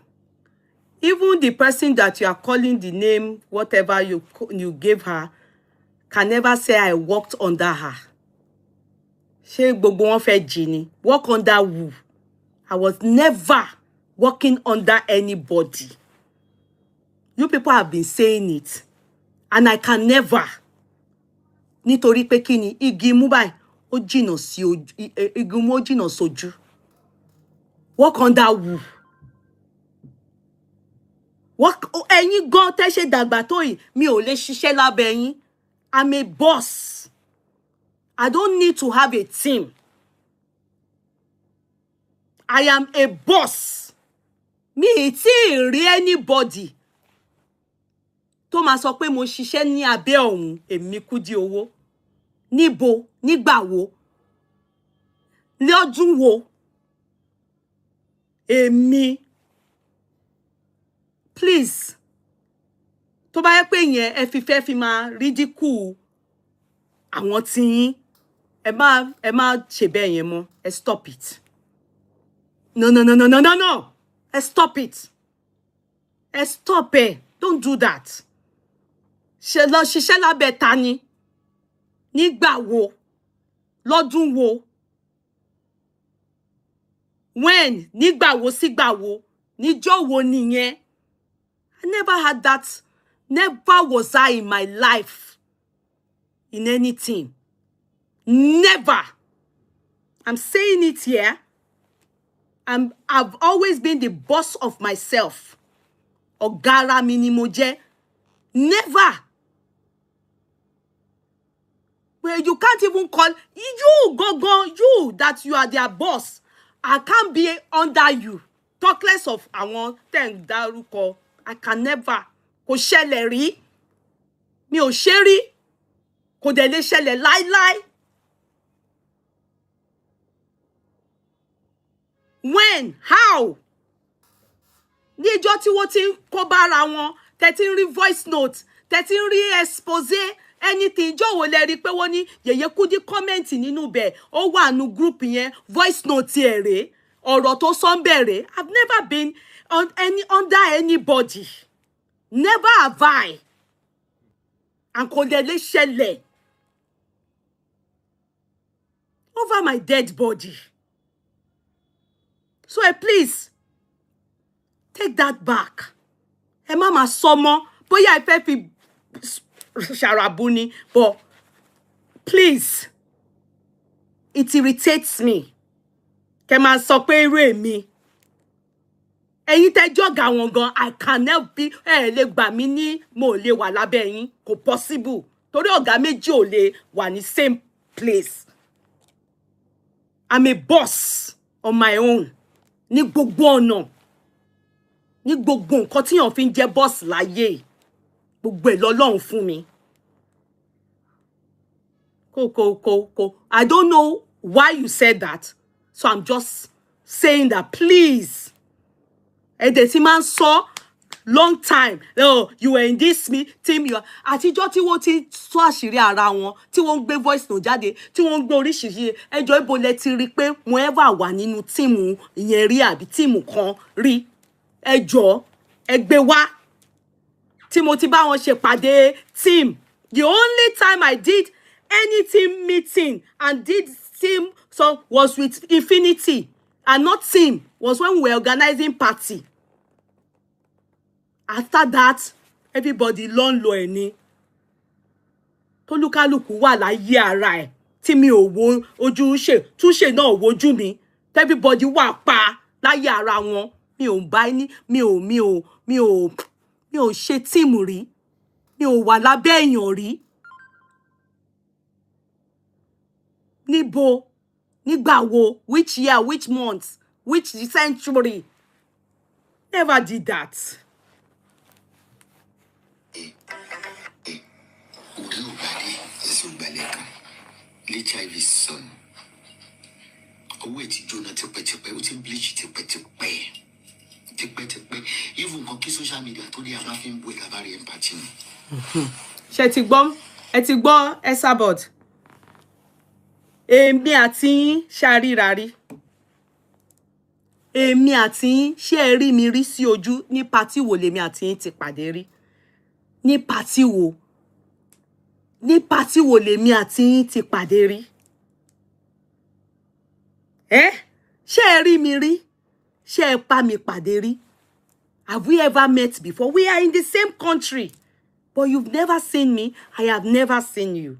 Even the person that you are calling the name, whatever you gave her, can never say I worked under her. Ṣé gbogbo wọn fẹ́ jí ni? Work under who? I was never working under anybody. You people have been saying it. And I can never. Nítorí pé kí ni igi mú báyìí, ó jìnnà sí ojú, igi mú ó jìnnà sójú. Work under who? Work ẹ̀yin gan tẹ́ ṣe dàgbà tó yìí, mi ò lè ṣiṣẹ́ lábẹ́ yín. I'm a boss. I don't need to have a team. I am a boss. Mi tí rí anybody tó máa sọ pé mo ṣiṣẹ́ ní abẹ́ ọ̀hún, èmi Kudi owó. Níbo, nígbà wo, lọ́dún wo, èmi. Please, tó bá yẹ pé yẹn ẹ fi fẹ́ fi máa ridicule àwọn tí yín, ẹ má ṣe bẹ́ẹ̀ yẹn mọ́. Ẹ stop it. No. Stop it. Stop it. Don't do that. Ṣé lọ ṣiṣẹ́ lábẹ́ ta ni? Nígbà wo? Lọ́dún wo? When? Nígbà wo sígbà wo? Níjọ́ wo nìyẹn? I never had that. Never was I in my life in anything. Never. I'm saying it here. I've always been the boss of myself. Ọ̀gá mi ni mo jẹ́. Never. Well, you can't even call you you that you are their boss. I can't be under you. Talk less of àwọn tẹ́ dárúkọ. I can never. Kò ṣẹlẹ̀ rí. Mi ò ṣe rí. Kò dẹ̀ lè ṣẹlẹ̀ láíláí. When? How? Ní ìjọ́ tí wọ́n ti ń kó bára wọn, tẹ́ ti ń rí voice note, tẹ́ ti ń rí expose, anything. Ìjọ́ wo lẹ rí pé wọ́n ní Yeye Kudi comment nínú bẹ̀, ó wà nínú group yẹn, voice note ẹ̀ rèé, ọ̀rọ̀ tó sọ ń bẹ̀rẹ̀. I've never been under anybody. Never have I. And kò dẹ̀ lè ṣẹlẹ̀ over my dead body. So please, take that back. Ẹ má máa sọ mọ́, bóyá ẹ fẹ́ fi ṣàràbù ni, but please, it irritates me. Kẹ́ máa sọ pé irú èmi. Ẹ̀yin tẹ́ jọ̀gá wọn gan, I can never be, ẹ lè gbà mí ní mo lè wà lábẹ́ yín, kò possible. Torí ọ̀gá méjì ò lè wà ní same place. I'm a boss on my own. Ní gbogbo ọ̀nà. Ní gbogbo nǹkan tí yàn fi ń jẹ́ boss láyé. Gbogbo ẹ̀ lọ́lọ́run fún mi. Ko. I don't know why you said that. So I'm just saying that, please. Ẹ dẹ̀ ti máa ń sọ long time. Oh, you were in this team. You are. Àtijọ́ tí wọ́n ti sọ àṣírí ara wọn, tí wọ́n ń gbé voice note jáde, tí wọ́n ń gbé oríṣiríṣi. Ẹjọ́ ibo lẹ ti rí pé mo ever wà nínú tíìmù ìyẹn rí àbí tíìmù kan rí. Ẹjọ́, ẹ gbé wá. tí mo ti bá wọn ṣe pàdé team. The only time I did any team meeting and did team so was with Infinity and not team, was when we were organizing party. After that, everybody ló ń lo ẹni. Tolúkálùkù wà láyé ara ẹ̀ tí mi ò wo ojú ṣe túnṣe náà wojú mi. Everybody wà pa láyé ara wọn. Mi ò bá ní mi ò ṣe team rí. Mi ò wà lábẹ́ èèyàn rí. Níbo? Nígbà wo? Which year? Which month? Which century? Never did that. HIV son. Owó ti jóná tipẹ́tipẹ́, ó ti bleach tipẹ́tipẹ́. Even on social media tó dé àwọn afin bu ẹ bari empathy. Ṣé ti gbọ́? Ẹ ti gbọ́ Esabod. Èmi àti yín ṣàríra rí. Èmi àti yín ṣé ẹ rí mi rí sí ojú ní party wo lèmi àti yín ti pàdé rí. Ní party wo? Ní party wo lèmi àti yín ti pàdé rí. Ṣé ẹ rí mi rí? Ṣé ẹ pa mi pàdé rí? Have we ever met before? We are in the same country. But you've never seen me. I have never seen you.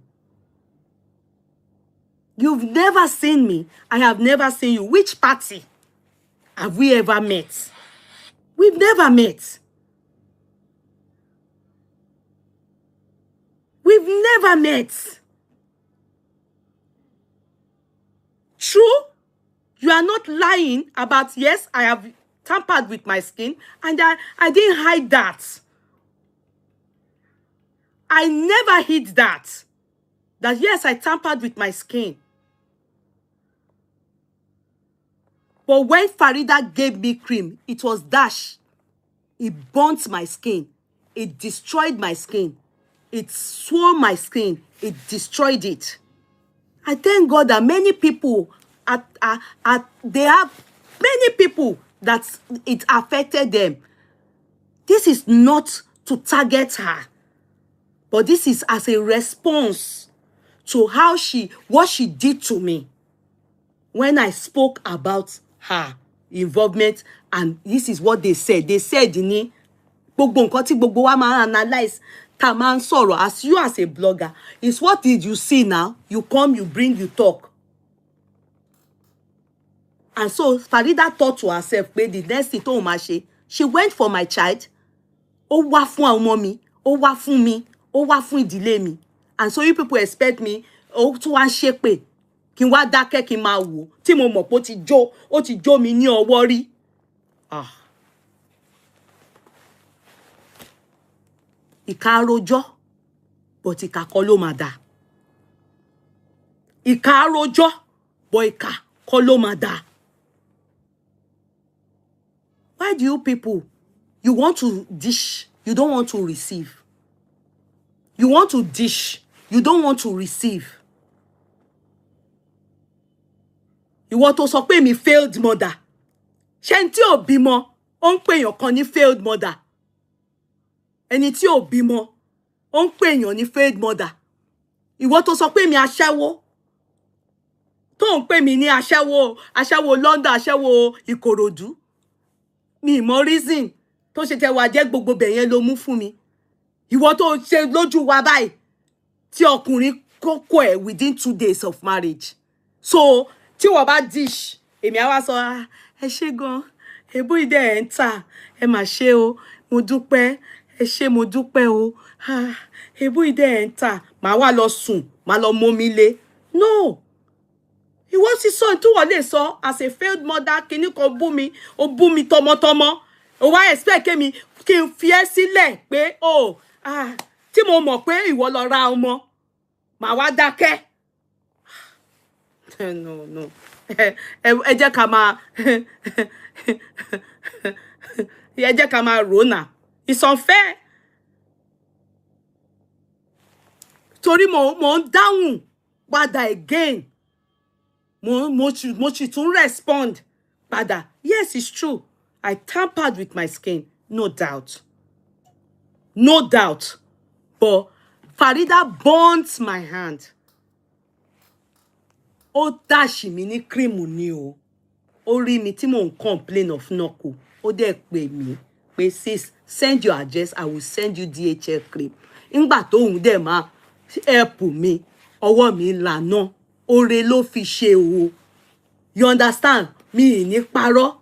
You've never seen me. I have never seen you. Which party have we ever met? We've never met. We've never met. True? You are not lying about, yes, I have tampered with my skin, and I didn't hide that. I never hid that. That, yes, I tampered with my skin. But when Farida gave me cream, it was dash. It burnt my skin. It destroyed my skin. It swore my skin. It destroyed it. I thank God that many people, they have many people that it affected them. This is not to target her, but this is as a response to what she did to me when I spoke about her involvement. And this is what they said. They said, gbogbo nǹkan tí gbogbo wa máa analyze, tá máa ń sọ̀rọ̀, as you as a blogger, is what did you see now? You come, you bring, you talk. And so Farida thought to herself, pé the next thing tóun máa ṣe, she went for my child. Ó wá fún àwọn ọmọ mi, ó wá fún mi, ó wá fún ìdílé mi. And so you people expect me, ó tún wá ṣépè, kí n wá dákẹ́ kí n máa wò, tí mo mọ̀ pé ó ti jó mi ní ọwọ́ rí. Ìkà àròjọ, but ìkà kọ́ ló máa dà. Ìkà àròjọ, but ìkà kọ́ ló máa dà. Why do you people, you want to dish, you don't want to receive? You want to dish, you don't want to receive. Ìwọ tó sọ pé mi failed mother. Ṣé ẹni tí ò bímọ, ó ń pè èèyàn kan ní failed mother. Ẹni tí ò bímọ, ó ń pè èèyàn ní failed mother. Ìwọ tó sọ pé mi aṣẹ́wó, tó ń pè mí ní aṣẹ́wó London, aṣẹ́wó Ìkòròdú. Mi mọ reason tó ṣe tẹ wá jẹ́ gbogbo bẹ̀yẹn ló mú fún mi. Ìwọ tó ṣe lójú wa báyìí tí ọkùnrin kókó ẹ̀ within 2 days of marriage. So tí wọ́n bá dish, èmi á wá sọ, ẹ ṣé gan, èbú ìdẹ ẹ̀ ń tà, ẹ mà ṣe o, mo dúpẹ́, ẹ ṣé mo dúpẹ́ o, èbú ìdẹ ẹ̀ ń tà, màá wá lọ sùn, màá lọ mómi lé. No. Ìwọ sì sọ tí wọ́n lè sọ as a failed mother, kíní kan bú mi, ó bú mi tọmọtọmọ. Ó wá expect kí n fi ẹ́ sílẹ̀ pé tí mo mọ̀ pé ìwọ lọ ra ọmọ, màá wá dákẹ́. No. Ẹ jẹ́ ká máa rò náà. It's unfair. Torí mo ń dáhùn padà again. Mo sì tún respond padà. Yes, it's true. I tampered with my skin, no doubt. no doubt. But Farida burnt my hand. Ó dash mi ní cream ni o. Ó rí mi tí mò ń complain of knuckle. Ó dẹ̀ pè mí pé sis, send your address, I will send you DHL cream. Nígbà tóun dẹ̀ máa help mi, ọwọ́ mi lànà. Ore ló fi ṣe o. You understand? Mi ní parọ́.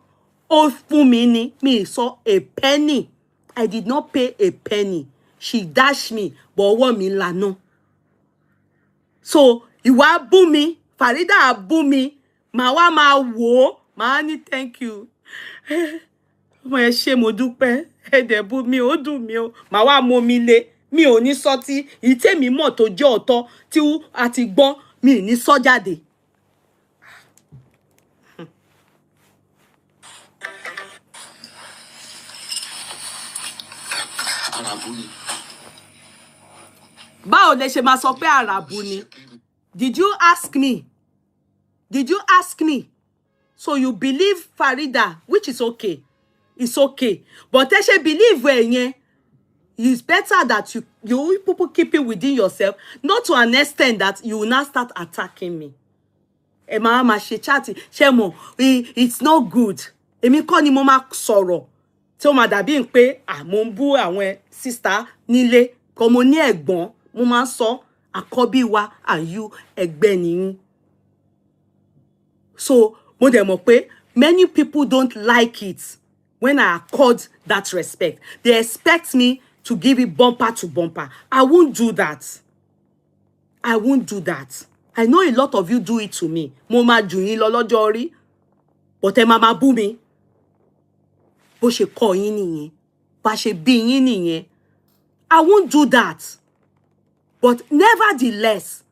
Ó fún mi ní, mi sọ a penny. I did not pay a penny. She dashed me, but ọwọ́ mi lànà. So, ìwà bú mi, Farida bú mi, màá wá máa wò ó, màá ní thank you. Mo ẹ ṣé mo dúpẹ́, ẹ dẹ̀ bú mi, ó dùn mí o. Màá wá mọ mi lé, mi ò ní sọ tí ìtẹ́mi mọ̀ tó jẹ́ ọ̀tọ̀ tí a ti gbọ́, mi ní sọ jáde. Báwo lẹ ṣe máa sọ pé àràbù ni? Did you ask me? Did you ask me? So you believe Farida, which is okay. It's okay. But ẹ ṣe believe yẹn, it's better that you people keep it within yourself, not to an extent that you will now start attacking me. Ẹ máa ma ṣe chat, ṣé mọ̀, it's not good. Èmi kọ́ ni mo máa sọ̀rọ̀. Tí ó máa dàbí pé mo ń bú àwọn sister nílé, kò mo ní ẹ̀gbọ́n, mo máa sọ àkọ́bí wa and you ẹgbẹ́ nìyín. So, mo dẹ̀ mọ̀ pé many people don't like it when I accord that respect. They expect me to give it bumper to bumper. I won't do that. I won't do that. I know a lot of you do it to me. Mo máa jù yín lọ lọ́jọ́ orí, but ẹ máa bú mi. Bó ṣe kọ́ yín nìyẹn, bá ṣe bí yín nìyẹn. I won't do that. But nevertheless,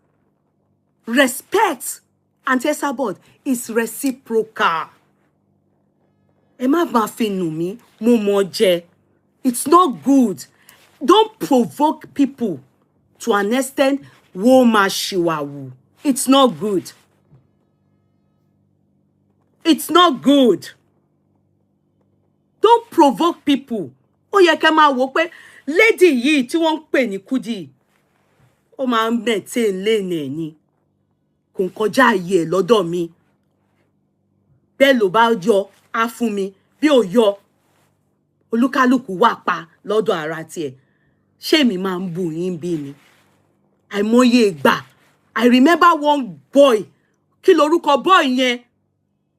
respect, Auntie Esabod, is reciprocal. Ẹ má bá fi nù mí, mo mọ̀ jẹ. It's not good. Don't provoke people to an extent wo ma shiwawu. It's not good. It's not good. Don't provoke people. Ó yẹ kẹ́ máa wò pé lady yìí tí wọ́n ń pè ní Kudi, ó máa ń maintain lane ni. Kò kọjá ayé lọ́dọ̀ mi. Bẹ́ẹ̀ ló bá yọ á fún mi, bí ó yọ olúkálùkù wà pa lọ́dọ̀ ara tiẹ̀. Ṣé mi máa ń bú yín bí ni? Àìmọye ìgbà. I remember one boy. Kí lorúkọ boy yẹn?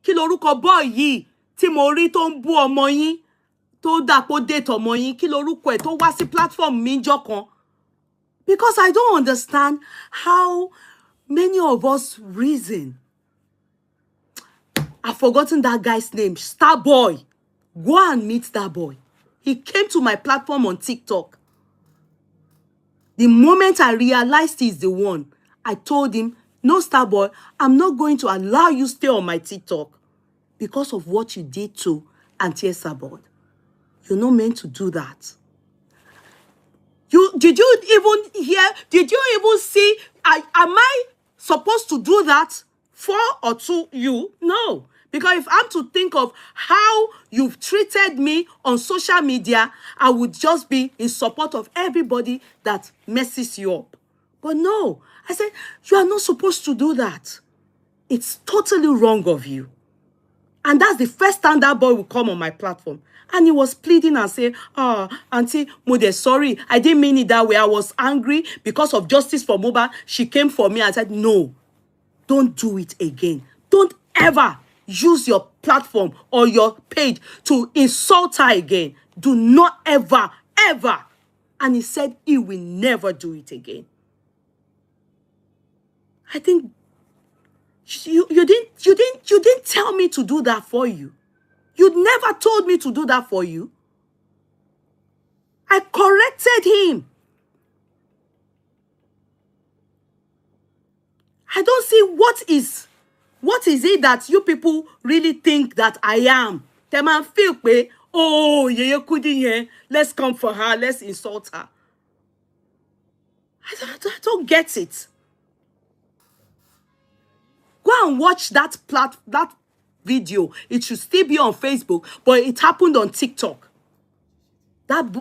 Kí lorúkọ boy yìí tí mo rí tó ń bú ọmọ yín, tó dàpọ̀ date ọmọ yín? Kí lorúkọ ẹ̀ tó wá sí platform mi ńjọ́ kan? Because I don't understand how many of us reason. I've forgotten that guy's name. Starboy. Go and meet that boy. He came to my platform on TikTok. The moment I realized he's the one, I told him, no, Starboy, I'm not going to allow you stay on my TikTok because of what you did to Auntie Esabod. You're not meant to do that. Did you even hear? Did you even see? Am I supposed to do that for or to you? No. Because if I'm to think of how you've treated me on social media, I would just be in support of everybody that messes you up. But no, I said, you are not supposed to do that. It's totally wrong of you. And that's the first time that boy will come on my platform. And he was pleading and saying, Auntie Mode, sorry, I didn't mean it that way. I was angry because of Justice for Mohbad. She came for me and said, no, don't do it again. Don't ever use your platform or your page to insult her again. Do not ever, ever. And he said he will never do it again. I think you didn't tell me to do that for you. You never told me to do that for you. I corrected him. I don't see what is it that you people really think that I am. Them man feel pé, oh, Yeye Kudi here, let's come for her, let's insult her. I don't get it. Go and watch that video. It should still be on Facebook, but it happened on TikTok.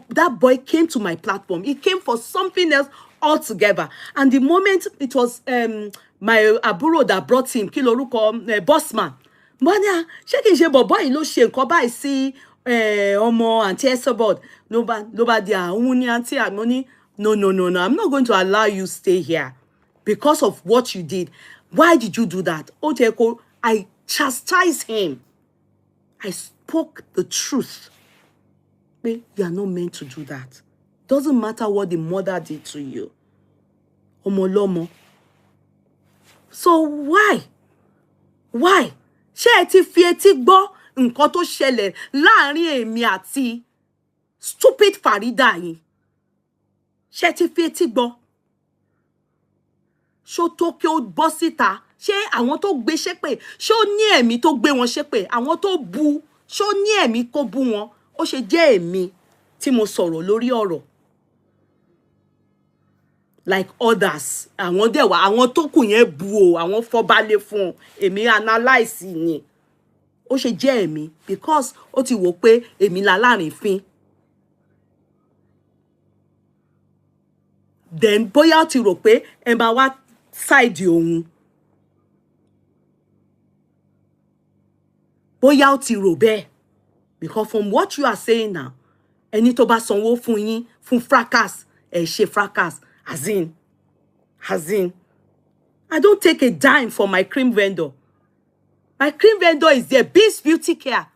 That boy came to my platform. He came for something else altogether. And the moment it was my aburo that brought him, kí lorúkọ bossman. Mania, shaking she boy ló ṣe nǹkan báyìí sí ọmọ Auntie Esabod. Nobody uni auntie money. No. I'm not going to allow you stay here because of what you did. Why did you do that? Oteko, I chastised him. I spoke the truth. You are not meant to do that. Doesn't matter what the mother did to you. Omolomo. So why? Why? Ṣé ẹ ti fi etí gbọ́ nǹkan tó ṣẹlẹ̀ láàrin èmi àti stupid Farida yìí? Ṣé ẹ ti fi etí gbọ́? Ṣó tó kí ó bọ́ síta? Ṣé àwọn tó gbé ṣépè? Ṣó ní ẹ̀mí tó gbé wọn ṣépè? Àwọn tó bu, ṣó ní ẹ̀mí kó bú wọn? Ó ṣe jẹ́ èmi tí mo sọ̀rọ̀ lórí ọ̀rọ̀. Like others, àwọn dẹ̀ wá, àwọn tó kù yẹn bu o, àwọn fọbalẹ̀ fún èmi analyse ni. Ó ṣe jẹ́ èmi because ó ti wò pé èmi la lárinfín. Then bóyá ó ti rò pé ẹ máa wá side òun. Bóyá ó ti rò bẹ́ẹ̀. Because from what you are saying now, ẹni tó bá sanwó fún yín fún fracas, ẹ ṣe fracas. As in, I don't take a dime for my cream vendor. My cream vendor is there, Beast Beauty Care.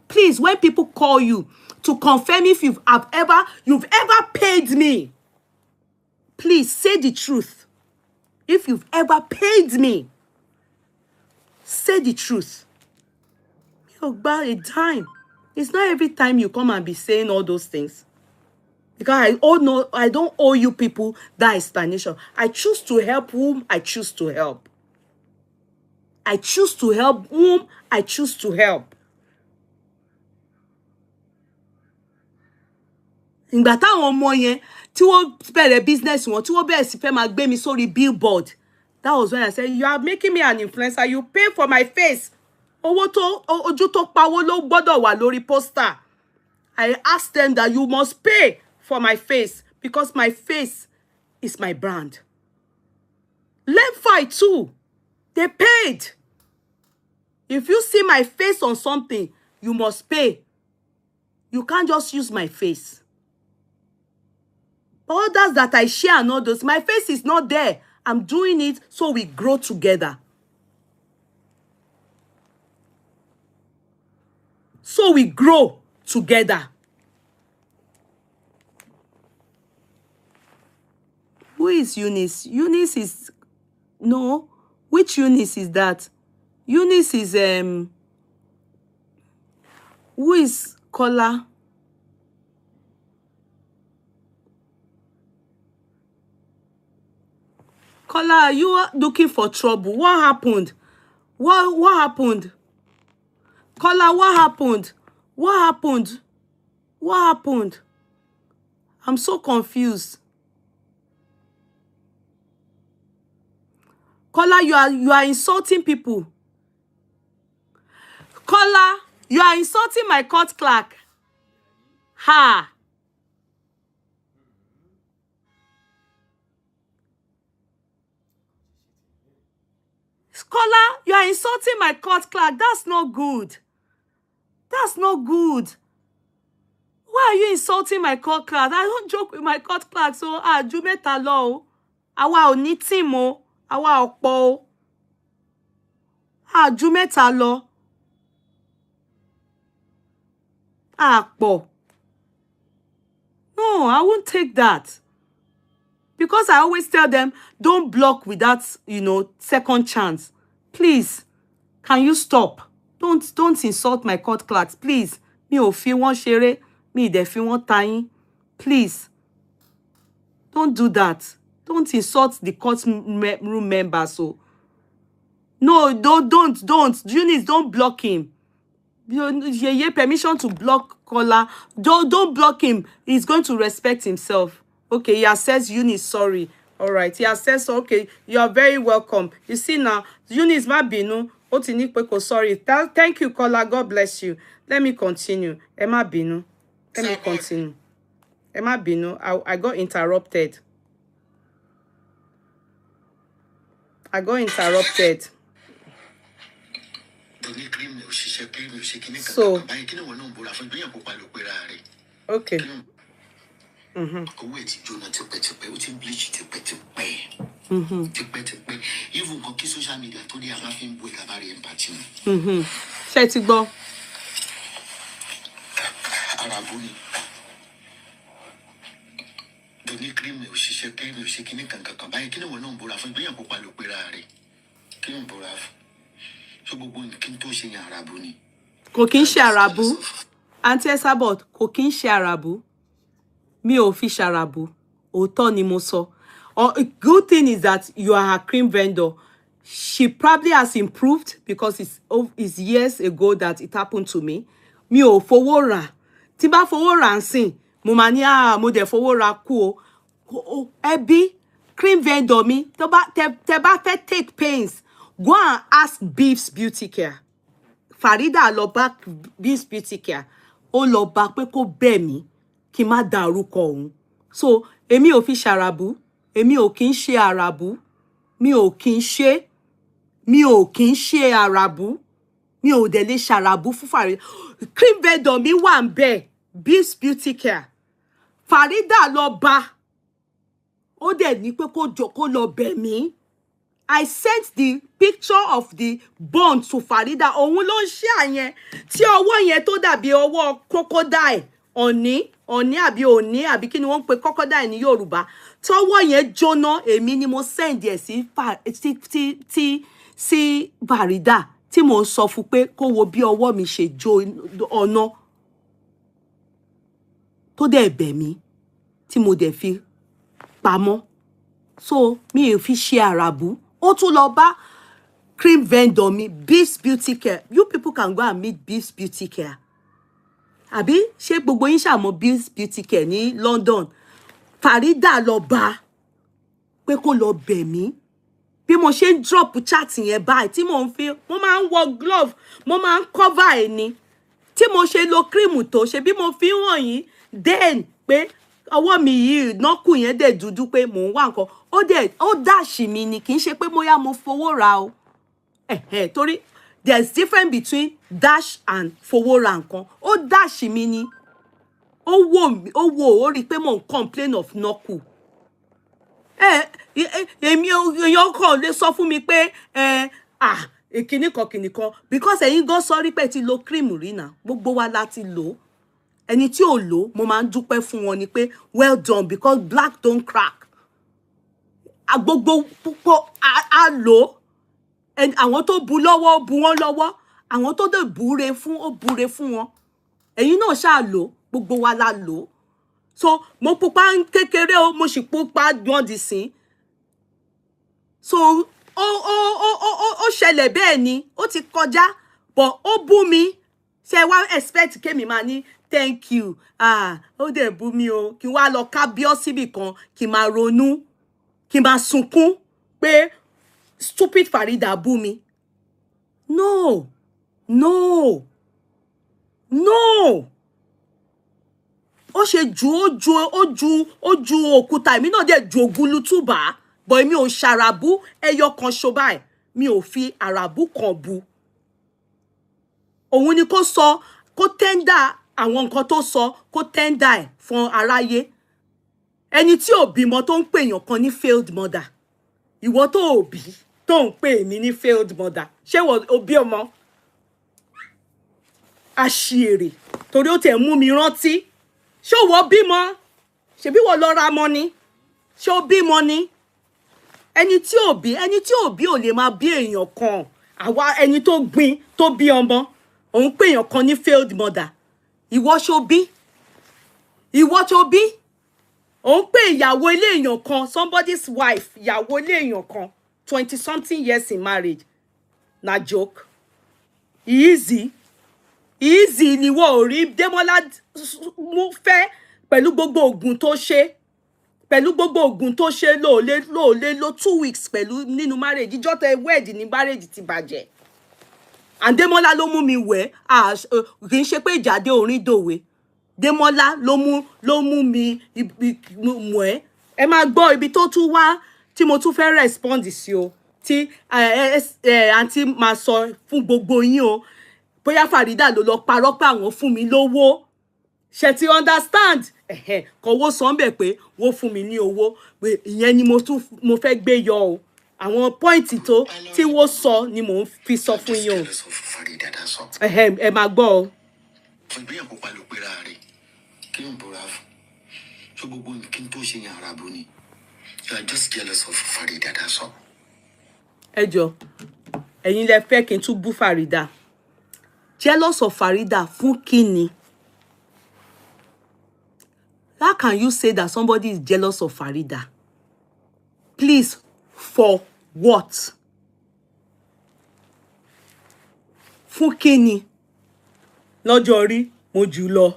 Please, when people call you to confirm if you've ever paid me, please say the truth. If you've ever paid me, say the truth. About a dime. It's not every time you come and be saying all those things. Because I don't owe you people that explanation. I choose to help whom I choose to help. I choose to help whom I choose to help. Ìgbà táwọn ọmọ yẹn tí wọ́n bẹ̀rẹ̀ business wọn, tí wọ́n bẹ̀rẹ̀ sí fẹ́ máa gbé mi sórí billboard. That was when I said, you are making me an influencer. You pay for my face. Owó tó ojú tó pawó ló gbọ́dọ̀ wà lórí poster. I asked them that you must pay for my face because my face is my brand. Lemfi too. They paid. If you see my face on something, you must pay. You can't just use my face. Others that I share and all those, my face is not there. I'm doing it so we grow together. So we grow together. Who is Eunice? Eunice is... No. Which Eunice is that? Eunice is... Who is Kola? Kola, are you looking for trouble? What happened? What happened? Kola, what happened? What happened? What happened? I'm so confused. Kola, you are insulting people. Kola, you are insulting my court clerk. Ha! Kola, you are insulting my court clerk. That's not good. That's not good. Why are you insulting my court clerk? I don't joke with my court clerk. So, ju mẹ́ta lọ o. Àwa ò ní team o. Àwa ò pọ̀ o. Ju mẹ́ta lọ. Pọ̀. No, I won't take that. Because I always tell them, don't block without, second chance. Please, can you stop? Don't insult my court clerks, please. Mi ò fi wọ́n ṣeré, mi dẹ̀ fi wọ́n ta yín. Please, don't do that. Don't insult the courtroom members. So, no, don't. Eunice, don't block him. Yeye permission to block Kola. Don't block him. He's going to respect himself. Okay, he has said Eunice, sorry. All right, he has said so. Okay, you are very welcome. You see now, Eunice ma binu. Sorry. Thank you, Kola. God bless you. Let me continue. Emma binu. Let me continue. Emma Bino, I got interrupted. So, okay. Shetibo. Kò kí ń ṣe Arabu. Auntie Esabod, kò kí ń ṣe Arabu. Mi ò fi ṣarabu. Òótọ́ ni mo sọ. A good thing is that you are a cream vendor. She probably has improved because it's years ago that it happened to me. Mi ò fowó rà. Tí bá fowó rà nsìn, mo máa ní mo dẹ̀ fowó rà kú o. Ẹbí cream vendor mi, tẹ́ bá fẹ́ take pains, go and ask Beef's Beauty Care. Farida lọ bá Beef's Beauty Care. Ó lọ bá pé kó bẹ̀ mí kí má dárúkọ òun. So, èmi ò fi ṣarabu. Èmi ò kí ń ṣe Arabu. Mi ò kí ń ṣe Arabu. Mi ò dẹ̀ lè ṣarabu fún Farida. Cream vendor mi wà ńbẹ̀, Beef's Beauty Care. Farida lọ bá. Ó dẹ̀ ní pé kó lọ bẹ̀ mí. I sent the picture of the bond to Farida. Òun ló ń ṣe àyẹn. Tí ọwọ́ yẹn tó dàbí ọwọ́ crocodile. Oni àbí kí ni wọ́n pe crocodile ní Yorùbá. Tọ́wọ́ yẹn jóná, èmi ni mo send ẹ̀ sí Farida tí mo sọ fún pé kó wo bí ọwọ́ mi ṣe jó ọ̀nà tó dẹ̀ bẹ̀ mí tí mo dẹ̀ fi pamọ́. So mi ò fi ṣe Arabu. Ó tún lọ bá cream vendor mi, Beef's Beauty Care. You people can go and meet Beef's Beauty Care. Àbí ṣé gbogbo yín ṣàmọ̀ Beef's Beauty Care ní London. Farida lọ bá pé kó lọ bẹ̀ mí. Bí mo ṣe ń drop chat yẹn báyìí tí mo máa ń wọ glove, mo máa ń cover ẹ̀ ni. Tí mo ṣe lo cream tó ṣe bí mo fi hàn yín then pé ọwọ́ mi yìí nọ́kù yẹn dẹ̀ dúdú pé mò ń wá nǹkan. Ó dáṣì mi ni, kì í ṣe pé bóyá mo fowó ra o. Torí there's difference between dash and fowó ra nǹkan. Ó dáṣì mi ni. Ó wò rí pé mò ń complain of nọ́kù. Èmi èèyàn kan lè sọ fún mi pé kìnìkan because ẹ̀yin gan sọ pé ti lo cream rí náà. Gbogbo wa láti lò. Ẹni tí ò lò, mo máa ń dúpẹ́ fún wọn ni pé well done because black don't crack. Gbogbo púpọ̀ a lò. Àwọn tó bu lọ́wọ́ bu wọ́n lọ́wọ́. Àwọn tó dẹ̀ búre fún wọn. Ẹ̀yin náà ṣáà lò, gbogbo wa la lò. So mo pupa kékeré o, mo sì pupa gan di sin. So ó ṣẹlẹ̀ bẹ́ẹ̀ ni, ó ti kọjá, but ó bú mi. Ṣé wá expect kémi máa ní thank you. Ó dẹ̀ bú mi o. Kí wá lọ kábíọ́ síbì kan, kí máa ronú, kí máa sunkún pé stupid Farida bú mi. No. Ó ṣe ojú òkúta, èmi náà dẹ̀ ju ògúlùtùbà, but èmi ò ṣàràbù ẹyọ kan ṣo báyìí. Mi ò fi Arabu kan bu. Òun ni kó sọ, kó tender àwọn nǹkan tó sọ, kó tender ẹ̀ fún aráyé. Ẹni tí ò bímọ tó ń pè èèyàn kan ní failed mother. Ìwọ tó ò bí tó ń pè mí ní failed mother. Ṣé o bí ọmọ? Àṣìírè. Torí ó tẹ̀ mú mi rántí. Ṣé o bímọ? Ṣebí wọ́n lọ ra mọ́ ni? Ṣé o bímọ ni? Ẹni tí ò bí ò lè máa bí èèyàn kan. Àwa ẹni tó gbin tó bí ọmọ. Òun pè èèyàn kan ní failed mother. Ìwọ ṣó bí? Ìwọ tó bí? Òun pè ìyàwó ilé èèyàn kan, somebody's wife, ìyàwó ilé èèyàn kan, 20-something years in marriage. Na joke. Easy ni wọ́n ò rí Démọ́lá mú fẹ́ pẹ̀lú gbogbo ogun tó ṣe. Pẹ̀lú gbogbo ogun tó ṣe lóòlé lo 2 weeks pẹ̀lú nínú marriage. Ìjọ́ tẹ wed ní marriage ti bàjẹ́. And Démọ́lá ló mú mi wẹ̀. Kì í ṣe pé ìjàdé orin dòwe. Demola ló mú mi mú ẹ. Ẹ máa gbọ́ ibi tó tún wá tí mo tún fẹ́ respond sí o. Tí àǹtí máa sọ fún gbogbo yín o. Bóyá Farida ló lọ parọ́ pé àwọn fún mi lówó. Ṣé ti understand? Kọ̀wọ́ sọ ń bẹ̀ pé wọ́n fún mi ní owó. Ìyẹn ni mo fẹ́ gbé yọ o. Àwọn pọ́ìntì tó tí wọ́n sọ ni mò ń fi sọ fún yín o. Ẹ máa gbọ́ o. Ìgbéyàwó pa ló pera rẹ̀ kí n bora fún. So gbogbo kí n tó ṣe yan ara bo ni. You are just jealous of Farida, that's all. Ẹ jọ̀ọ́, ẹ̀yin lẹ fẹ́ kí n tún bú Farida. Jealous of Farida fún kíni? How can you say that somebody is jealous of Farida? Please, for what? Fún kíni? Lọ́jọ́ orí mo jù lọ.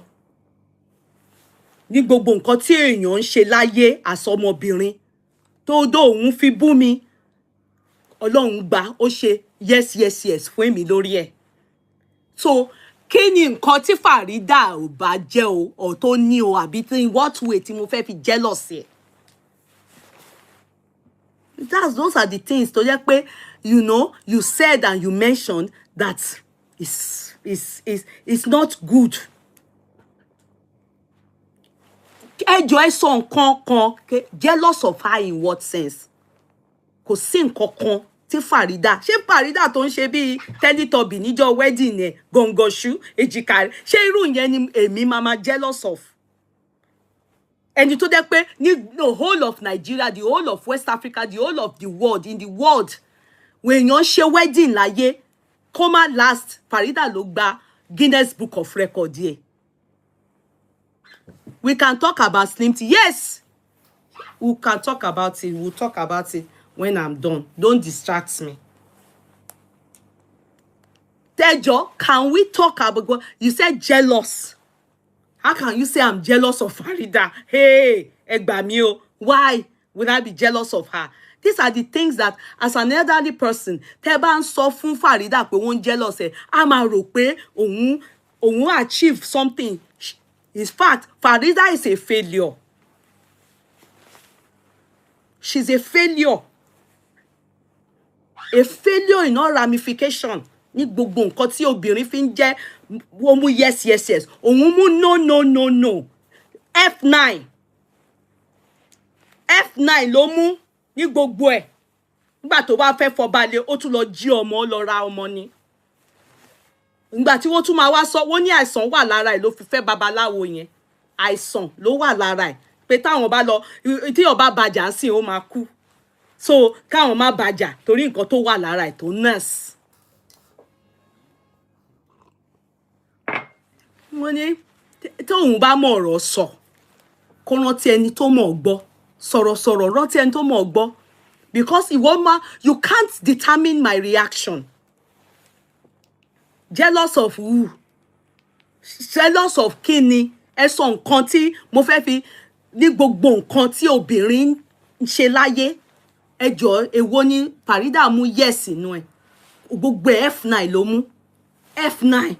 Ní gbogbo nǹkan tí èèyàn ń ṣe láyé àsọmọbìnrin tó òun fi bú mi. Ọlọ́run gbà ó ṣe yes fún èmi lórí ẹ̀. So, kí ni nǹkan tí Farida ò bá jẹ́ o, or tó ní o, àbí in what way tí mo fẹ́ fi jealous ẹ̀? Those are the things tó jẹ́ pé, you know, you said and you mentioned that is not good. Ẹ jọ̀ọ́ ẹ sọ nǹkan kan, jealous of her in what sense? Kò sí nǹkan kan tí Farida, ṣé Farida tó ń ṣe bí Teletubby níjọ́ wedding ẹ̀, gọ̀ǹgọ̀ṣú, èjìká, ṣé irú yẹn ni èmi máa jealous of? Ẹni tó jẹ́ pé ní the whole of Nigeria, the whole of West Africa, the whole of the world, in the world, when èèyàn ṣe wedding láyé, kó má last, Farida ló gba Guinness Book of Record here. We can talk about Slim Tea. Yes, we can talk about it. We'll talk about it when I'm done. Don't distract me. Tejo, can we talk about, you said jealous. How can you say I'm jealous of Farida? Hey, ẹ gbà mí o. Why would I be jealous of her? These are the things that, as an elderly person, tẹ́ bá ń sọ fún Farida pé wọ́n jealous ẹ̀, a máa rò pé òun achieve something. In fact, Farida is a failure. She's a failure. A failure in all ramification. Ní gbogbo nǹkan tí obìnrin fi ń jẹ́, wọ́n mú yes. Òun mú no. F9 ló mú ní gbogbo ẹ̀. Nígbà tó bá fẹ́ fọbalẹ̀, ó tún lọ jí ọmọ, ó lọ ra ọmọ ni. Nígbà tí wọ́n tún máa wá sọ, wọ́n ní àìsàn wà lára ẹ̀ ló fi fẹ́ babaláwo yẹn. Àìsàn ló wà lára ẹ̀. Pé táwọn bá lọ, tí ó bá bàjà sí, ó máa kú. So, káwọn má bàjà torí nǹkan tó wà lára ẹ̀ tó nurse. Wọ́n ní tóun bá mọ̀ ọ̀rọ̀ sọ, kó rántí ẹni tó mọ̀ gbọ́. Sọ̀rọ̀ rántí ẹni tó mọ̀ gbọ́. Because you can't determine my reaction. Jealous of who? Jealous of kíni? Ẹ sọ nǹkan tí mo fẹ́ fi ní gbogbo nǹkan tí obìnrin ń ṣe láyé. Ẹ jọ̀ọ́, èwo ni Farida mú yes inú ẹ̀? Gbogbo F9 ló mú. F9.